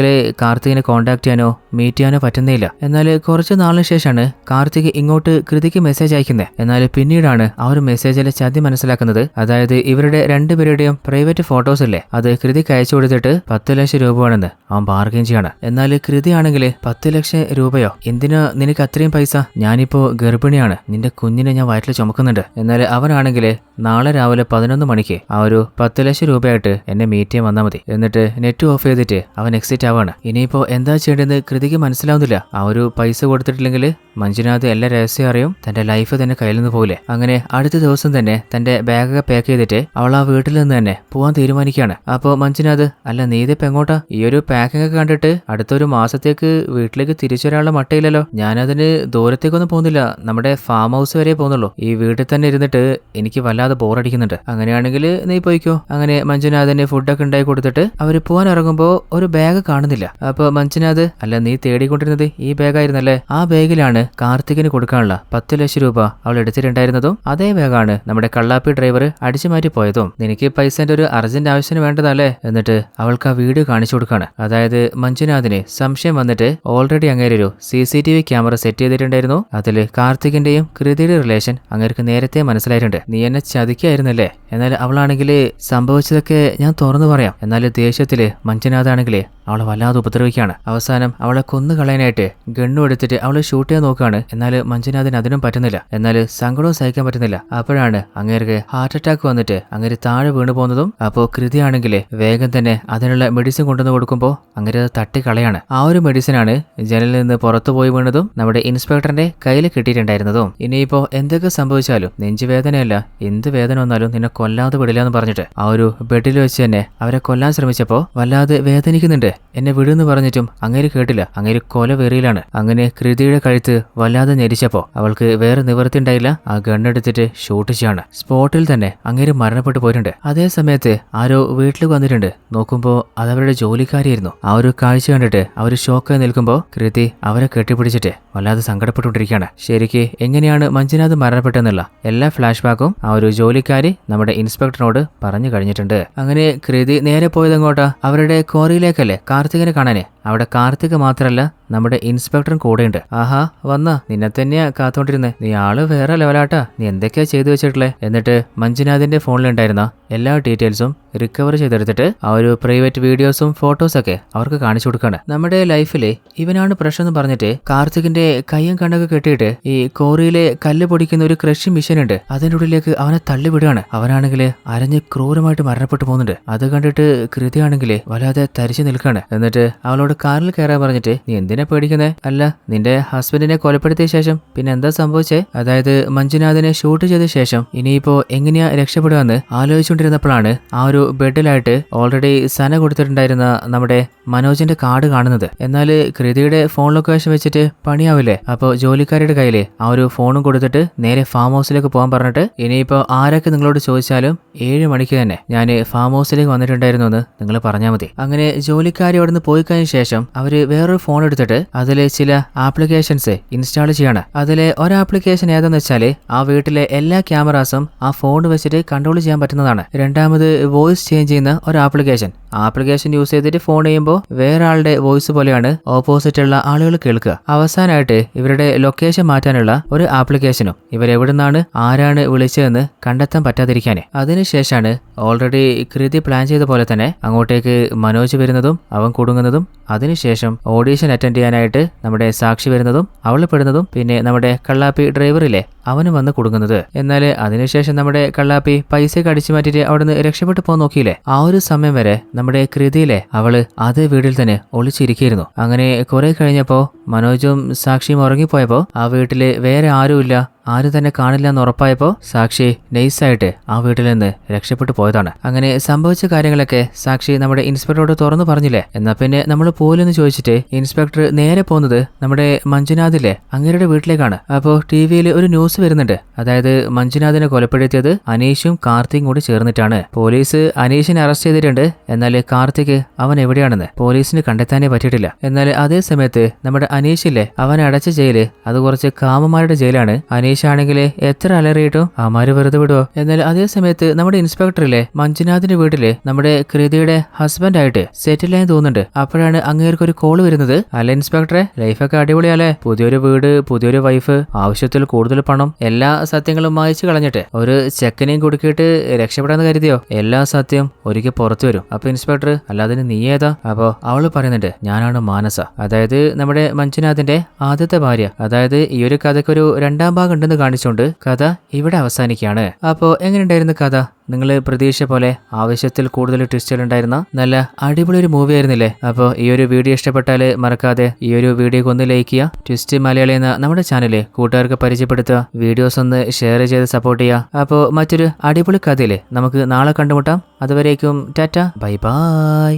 കാർത്തികിനെ കോണ്ടാക്ട് ചെയ്യാനോ മീറ്റ് ചെയ്യാനോ പറ്റുന്നില്ല. എന്നാൽ കുറച്ച് നാളിന് ശേഷമാണ് കാർത്തിക് ഇങ്ങോട്ട് കൃതിക്ക് മെസ്സേജ് അയക്കുന്നത്. എന്നാൽ പിന്നീടാണ് ആ ഒരു മെസ്സേജിലെ ചതി മനസ്സിലാക്കുന്നത്. അതായത് ഇവരുടെ രണ്ടുപേരുടെയും പ്രൈവറ്റ് ഫോട്ടോസ് ഇല്ലേ, അത് കൃതിക്ക് അയച്ചു കൊടുത്തിട്ട് 10 ലക്ഷം രൂപ വേണമെന്ന് അവൻ ബാർഗെയിൻ ചെയ്യാണ്. എന്നാൽ കൃതി ആണെങ്കിൽ 10 ലക്ഷം രൂപയോ, എന്തിനാ നിനക്ക് അത്രയും പൈസ, ഞാനിപ്പോ ഗർഭിണിയാണ്, നിന്റെ കുഞ്ഞിനെ ഞാൻ വയറ്റിൽ ചുമക്കുന്നുണ്ട്. എന്നാൽ അവനാണെങ്കിൽ നാളെ രാവിലെ 11 മണിക്ക് ആ ഒരു 10 ലക്ഷം രൂപയായിട്ട് എന്നെ മീറ്റ് ചെയ്യാൻ വന്നാൽ മതി. എന്നിട്ട് നെറ്റ് ഓഫ് ചെയ്തിട്ട് അവൻ എക്സിറ്റ് ആവാണ്. ഇനിയിപ്പോ എന്താ ചെയ്യേണ്ടതെന്ന് കൃതിക്ക് മനസ്സിലാവുന്നില്ല. ആ ഒരു പൈസ കൊടുത്തിട്ടില്ലെങ്കിൽ മഞ്ജുനാഥ് എല്ലാ രഹസ്യം അറിയും, തന്റെ ലൈഫ് തന്നെ കയ്യിൽ നിന്ന് പോലെ. അങ്ങനെ അടുത്ത ദിവസം തന്നെ തന്റെ ബാഗൊക്കെ പാക്ക് ചെയ്തിട്ട് അവൾ ആ വീട്ടിൽ നിന്ന് തന്നെ പോവാൻ തീരുമാനിക്കുകയാണ്. അപ്പോ മഞ്ജുനാഥ്, അല്ല നീ ഇതിപ്പോ എങ്ങോട്ടാ? ഈ ഒരു പാക്കിംഗ് ഒക്കെ കണ്ടിട്ട് അടുത്തൊരു മാസത്തേക്ക് വീട്ടിലേക്ക് തിരിച്ചു വരാനുള്ള മട്ടയില്ലല്ലോ. ഞാനതിന് ദൂരത്തേക്കൊന്നും പോകുന്നില്ല, നമ്മുടെ ഫാം ഹൗസ് വരെ പോകുന്നുള്ളൂ. ഈ വീട്ടിൽ തന്നെ ഇരുന്നിട്ട് എനിക്ക് വല്ലാതെ ബോറടിക്കുന്നുണ്ട്. അങ്ങനെയാണെങ്കിൽ നീ പോയിക്കോ. അങ്ങനെ മഞ്ജുനാഥിന് ഫുഡൊക്കെ ഉണ്ടായി കൊടുത്തിട്ട് അവര് പോകാൻ ഇറങ്ങുമ്പോ ഒരു ബാഗ് കാണുന്നില്ല. അപ്പൊ മഞ്ജുനാഥ്, അല്ല നീ തേടിക്കൊണ്ടിരുന്നത് ഈ ബാഗായിരുന്നല്ലേ? ആ ബാഗിലാണ് കാർത്തികിന് കൊടുക്കാനുള്ള 10 ലക്ഷം രൂപ അവൾ എടുത്തിട്ടുണ്ടായിരുന്നതും അതേ ബാഗാണ് നമ്മുടെ കള്ളാപ്പി ഡ്രൈവർ അടിച്ചു മാറ്റി പോയതും. നിനക്ക് പൈസന്റെ ഒരു അർജന്റ് ആവശ്യത്തിന് വേണ്ടതല്ലേ? എന്നിട്ട് അവൾക്ക് ആ വീഡിയോ കാണിച്ചു കൊടുക്കാണ്. അതായത് മഞ്ജുനാഥിന് സംശയം വന്നിട്ട് ഓൾറെഡി അങ്ങേരെ ഒരു CCTV ക്യാമറ സെറ്റ് ചെയ്തിട്ടുണ്ടായിരുന്നു. അതില് കാർത്തികിന്റെയും കൃതിയുടെ റിലേഷൻ അങ്ങേർക്ക് നേരത്തെ മനസ്സിലായിട്ടുണ്ട്. നീ എന്നെ ചതിക്കായിരുന്നല്ലേ? എന്നാൽ അവളാണെങ്കിൽ സംഭവിച്ചതൊക്കെ ഞാൻ തുറന്നു പറയാം. എന്നാൽ ദേഷ്യത്തില് മഞ്ജുനാഥാണെങ്കിൽ അവളെ വല്ലാതെ ഉപദ്രവിക്കുകയാണ്. അവസാനം അവളെ കൊന്നുകളയാനായിട്ട് ഗണ്ണു എടുത്തിട്ട് അവളെ ഷൂട്ട് ചെയ്യാൻ നോക്കുകയാണ്. എന്നാൽ മഞ്ജുനാഥിന് അതിനും പറ്റുന്നില്ല. എന്നാൽ സങ്കടവും സഹിക്കാൻ പറ്റുന്നില്ല. അപ്പോഴാണ് അങ്ങേർക്ക് ഹാർട്ട് അറ്റാക്ക് വന്നിട്ട് അങ്ങേര് താഴെ വീണു പോകുന്നതും. അപ്പോൾ കൃതിയാണെങ്കിൽ വേഗം തന്നെ അതിനുള്ള മെഡിസിൻ കൊണ്ടുവന്ന് കൊടുക്കുമ്പോൾ അങ്ങേര് അത് തട്ടിക്കളയാണ്. ആ ഒരു മെഡിസിനാണ് ജനലിൽ നിന്ന് പുറത്തു പോയി വീണതും നമ്മുടെ ഇൻസ്പെക്ടറിന്റെ കയ്യിൽ കിട്ടിയിട്ടുണ്ടായിരുന്നതും. ഇനിയിപ്പോ എന്തൊക്കെ സംഭവിച്ചാലും നെഞ്ചുവേദനയല്ല, എന്ത് വേദന വന്നാലും നിന്നെ കൊല്ലാതെ വിടില്ല എന്ന് പറഞ്ഞിട്ട് ആ ഒരു ബെഡിൽ വെച്ച് തന്നെ അവരെ കൊല്ലാൻ ശ്രമിച്ചപ്പോ വല്ലാതെ വേദനിക്കുന്നുണ്ട്, എന്നെ വിടുന്ന് പറഞ്ഞിട്ടും അങ്ങേര് കേട്ടില്ല. അങ്ങേര് കൊല വെറിയിലാണ്. അങ്ങനെ കൃതിയുടെ കഴുത്ത് വല്ലാതെ ഞെരിച്ചപ്പോ അവൾക്ക് വേറെ നിവൃത്തി ഉണ്ടായില്ല. ആ ഗണ്ണെടുത്തിട്ട് ഷൂട്ട് ചെയ്യാണ്. സ്പോട്ടിൽ തന്നെ അങ്ങേര് മരണപ്പെട്ടു പോയിട്ടുണ്ട്. അതേ സമയത്ത് ആരോ വീട്ടിൽ വന്നിട്ടുണ്ട്. നോക്കുമ്പോ അതവരുടെ ജോലിക്കാരിയായിരുന്നു. ആ ഒരു കാഴ്ച കണ്ടിട്ട് അവര് ഷോക്കായി നിൽക്കുമ്പോ കൃതി അവരെ കെട്ടിപ്പിടിച്ചിട്ട് വല്ലാതെ സങ്കടപ്പെട്ടുകൊണ്ടിരിക്കുകയാണ്. ശരിക്ക് എങ്ങനെയാണ് മഞ്ജുനാഥ് മരണപ്പെട്ടെന്നുള്ള എല്ലാ ഫ്ലാഷ് ബാക്കും ആ ഒരു ജോലിക്കാരി നമ്മുടെ ഇൻസ്പെക്ടറിനോട് പറഞ്ഞു കഴിഞ്ഞിട്ടുണ്ട്. അങ്ങനെ കൃതി നേരെ പോയതെങ്ങോട്ടാ? അവരുടെ ക്വാറിയിലേക്കല്ലേ കാർത്തികിനെ കാണാന്. അവിടെ കാർത്തിക് മാത്രല്ല നമ്മുടെ ഇൻസ്പെക്ടറും കൂടെയുണ്ട്. ആഹാ, വന്നാ, നിന്നെ തന്നെയാ കാത്തോണ്ടിരുന്നേ. നീ ആള് വേറെ ലെവലാട്ടാ. നീ എന്തൊക്കെയാ ചെയ്തു വെച്ചിട്ടുള്ളേ? എന്നിട്ട് മഞ്ജുനാഥിന്റെ ഫോണിലുണ്ടായിരുന്ന എല്ലാ ഡീറ്റെയിൽസും റിക്കവർ ചെയ്തെടുത്തിട്ട് ആ ഒരു പ്രൈവറ്റ് വീഡിയോസും ഫോട്ടോസൊക്കെ അവർക്ക് കാണിച്ചു കൊടുക്കാണ്. നമ്മുടെ ലൈഫില് ഇവനാണ് പ്രശ്നം എന്ന് പറഞ്ഞിട്ട് കാർത്തികിന്റെ കയ്യും കണ്ണൊക്കെ കെട്ടിയിട്ട് ഈ കോറിയിലെ കല്ല് പൊടിക്കുന്ന ഒരു ക്രഷിംഗ് മെഷീൻ ഉണ്ട്, അതിൻ്റെ ഉള്ളിലേക്ക് അവനെ തള്ളിവിടുകയാണ്. അവനാണെങ്കിൽ അരഞ്ഞ് ക്രൂരമായിട്ട് മരണപ്പെട്ടു പോകുന്നുണ്ട്. അത് കണ്ടിട്ട് കൃതിയാണെങ്കിൽ വല്ലാതെ തരിച്ചു നിൽക്കാണ്. എന്നിട്ട് അവളോട് കാറിൽ കയറാൻ പറഞ്ഞിട്ട്, നീ എന്തിനാ പേടിക്കുന്നേ? അല്ല, നിന്റെ ഹസ്ബൻഡിനെ കൊലപ്പെടുത്തിയ ശേഷം പിന്നെ എന്താ സംഭവിച്ചേ? അതായത് മഞ്ജുനാഥിനെ ഷൂട്ട് ചെയ്ത ശേഷം ഇനിയിപ്പോ എങ്ങനെയാ രക്ഷപ്പെടുകയെന്ന് ആലോചിച്ചുകൊണ്ടിരുന്നപ്പോഴാണ് ആ ഒരു ബെഡിലായിട്ട് ഓൾറെഡി സന കൊടുത്തിട്ടുണ്ടായിരുന്ന നമ്മുടെ മനോജിന്റെ കാർഡ് കാണുന്നത്. എന്നാൽ കൃതിയുടെ ഫോൺ ലൊക്കേഷൻ വെച്ചിട്ട് പണിയാവില്ലേ? അപ്പോൾ ജോലിക്കാരുടെ കയ്യിൽ ആ ഒരു ഫോണും കൊടുത്തിട്ട് നേരെ ഫാം ഹൗസിലേക്ക് പോകാൻ പറഞ്ഞിട്ട്, ഇനിയിപ്പോ ആരൊക്കെ നിങ്ങളോട് ചോദിച്ചാലും 7 മണിക്ക് തന്നെ ഞാൻ ഫാം ഹൗസിലേക്ക് വന്നിട്ടുണ്ടായിരുന്നു എന്ന് നിങ്ങൾ പറഞ്ഞാൽ മതി. അങ്ങനെ ജോലിക്കാരി അവിടെ നിന്ന് പോയി കഴിഞ്ഞ ശേഷം ശേഷം അവര് വേറൊരു ഫോൺ എടുത്തിട്ട് അതില് ചില ആപ്ലിക്കേഷൻസ് ഇൻസ്റ്റാൾ ചെയ്യാണ്. അതിലെ ഒരു ആപ്ലിക്കേഷൻ ഏതെന്ന് വെച്ചാല് ആ വീട്ടിലെ എല്ലാ ക്യാമറാസും ആ ഫോൺ വെച്ചിട്ട് കൺട്രോൾ ചെയ്യാൻ പറ്റുന്നതാണ്. രണ്ടാമത് വോയിസ് ചേഞ്ച് ചെയ്യുന്ന ഒരു ആപ്ലിക്കേഷൻ യൂസ് ചെയ്തിട്ട് ഫോൺ ചെയ്യുമ്പോൾ വേറെ ആളുടെ വോയിസ് പോലെയാണ് ഓപ്പോസിറ്റ് ഉള്ള ആളുകൾ കേൾക്കുക. അവസാനമായിട്ട് ഇവരുടെ ലൊക്കേഷൻ മാറ്റാനുള്ള ഒരു ആപ്ലിക്കേഷനും ഇവരെവിടുന്നാണ് ആരാണ് വിളിച്ചതെന്ന് കണ്ടെത്താൻ പറ്റാതിരിക്കാൻ. അതിനുശേഷമാണ് ഓൾറെഡി കൃതി പ്ലാൻ ചെയ്ത പോലെ തന്നെ അങ്ങോട്ടേക്ക് മനോജ് വരുന്നതും അവൻ കുടുങ്ങുന്നതും അതിനുശേഷം ഓഡീഷൻ അറ്റൻഡ് ചെയ്യാനായിട്ട് നമ്മുടെ സാക്ഷി വരുന്നതും അവൾ പെടുന്നതും പിന്നെ നമ്മുടെ കള്ളാപ്പി ഡ്രൈവറില്ലേ അവനും വന്ന് കുടുങ്ങുന്നത്. എന്നാൽ അതിനുശേഷം നമ്മുടെ കള്ളാപ്പി പൈസയൊക്കെ അടിച്ചു മാറ്റിയിട്ട് അവിടുന്ന് രക്ഷപ്പെട്ടു പോകാൻ നോക്കിയില്ലേ. ആ ഒരു സമയം വരെ നമ്മുടെ കൃതിയിലെ അവള് അതേ വീട്ടിൽ തന്നെ ഒളിച്ചിരിക്കുന്നു. അങ്ങനെ കുറെ കഴിഞ്ഞപ്പോ മനോജും സാക്ഷിയും ഉറങ്ങിപ്പോയപ്പോ ആ വീട്ടില് വേറെ ആരുമില്ല, ആരും തന്നെ കാണില്ല എന്ന് ഉറപ്പായപ്പോ സാക്ഷി നൈസായിട്ട് ആ വീട്ടിൽ നിന്ന് രക്ഷപ്പെട്ടു പോയതാണ്. അങ്ങനെ സംഭവിച്ച കാര്യങ്ങളൊക്കെ സാക്ഷി നമ്മുടെ ഇൻസ്പെക്ടറോട് തുറന്നു പറഞ്ഞില്ലേ. എന്നാ പിന്നെ നമ്മൾ പോലെന്ന് ചോദിച്ചിട്ട് ഇൻസ്പെക്ടർ നേരെ പോകുന്നത് നമ്മുടെ മഞ്ജുനാഥിലെ അങ്ങേരുടെ വീട്ടിലേക്കാണ്. അപ്പോ ടിവിയിൽ ഒരു ന്യൂസ് വരുന്നുണ്ട്. അതായത് മഞ്ജുനാഥിനെ കൊലപ്പെടുത്തിയത് അനീഷും കാർത്തിക്കും കൂടി ചേർന്നിട്ടാണ്. പോലീസ് അനീഷിനെ അറസ്റ്റ് ചെയ്തിട്ടുണ്ട്. എന്നാൽ കാർത്തിക് അവൻ എവിടെയാണെന്ന് പോലീസിന് കണ്ടെത്താനേ പറ്റിയിട്ടില്ല. എന്നാൽ അതേ സമയത്ത് നമ്മുടെ അനീഷില്ലേ അവനെ അടച്ച ജയില് അത് കുറച്ച് കാമന്മാരുടെ ജയിലാണ്. അനീഷാണെങ്കിൽ എത്ര അലറിയിട്ടും അമാര് വെറുതെ വിടുവോ. എന്നാൽ അതേ സമയത്ത് നമ്മുടെ ഇൻസ്പെക്ടറിലെ മഞ്ജുനാഥിന്റെ വീട്ടില് നമ്മുടെ കൃതിയുടെ ഹസ്ബൻഡ് ആയിട്ട് സെറ്റിൽ ആയി തോന്നുന്നുണ്ട്. അപ്പോഴാണ് അങ്ങേർക്ക് ഒരു കോള് വരുന്നത്. അല്ല ഇൻസ്പെക്ടറെ, ലൈഫൊക്കെ അടിപൊളിയല്ലേ, പുതിയൊരു വീട്, പുതിയൊരു വൈഫ്, ആവശ്യത്തിൽ കൂടുതൽ പണം, എല്ലാ സത്യങ്ങളും മായ്ച്ചു കളഞ്ഞിട്ട് ഒരു ചെക്കനെയും കുടുക്കിയിട്ട് രക്ഷപ്പെടാന്ന് കരുതിയോ? എല്ലാ സത്യം ഒരിക്കൽ പുറത്തു വരും. അപ്പൊ ഇൻസ്പെക്ടർ, അല്ലാതെ നീ ഏതാ? അപ്പോ അവള് പറയുന്നുണ്ട്, ഞാനാണ് മാനസ, അതായത് നമ്മുടെ മഞ്ജുനാഥിന്റെ ആദ്യത്തെ ഭാര്യ. അതായത് ഈ ഒരു കഥയ്ക്കൊരു രണ്ടാം ഭാഗം ഉണ്ടെന്ന് കാണിച്ചുകൊണ്ട് കഥ ഇവിടെ അവസാനിക്കുകയാണ്. അപ്പോ എങ്ങനെയുണ്ടായിരുന്നു കഥ? നിങ്ങൾ പ്രതീക്ഷ പോലെ ആവശ്യത്തിൽ കൂടുതൽ ട്വിസ്റ്റുകൾ ഉണ്ടായിരുന്ന നല്ല അടിപൊളി ഒരു മൂവി ആയിരുന്നില്ലേ? അപ്പോൾ ഈ ഒരു വീഡിയോ ഇഷ്ടപ്പെട്ടാൽ മറക്കാതെ ഈ ഒരു വീഡിയോക്ക് ഒന്ന് ലൈക്ക് ചെയ്യുക. ട്വിസ്റ്റ് മലയാളി എന്ന നമ്മുടെ ചാനൽ കൂട്ടുകാർക്ക് പരിചയപ്പെടുത്തുക. വീഡിയോസ് ഒന്ന് ഷെയർ ചെയ്ത് സപ്പോർട്ട് ചെയ്യുക. അപ്പോൾ മറ്റൊരു അടിപൊളി കഥയിൽ നമുക്ക് നാളെ കണ്ടുമുട്ടാം. അതുവരേക്കും ടാറ്റ, ബൈ ബൈ.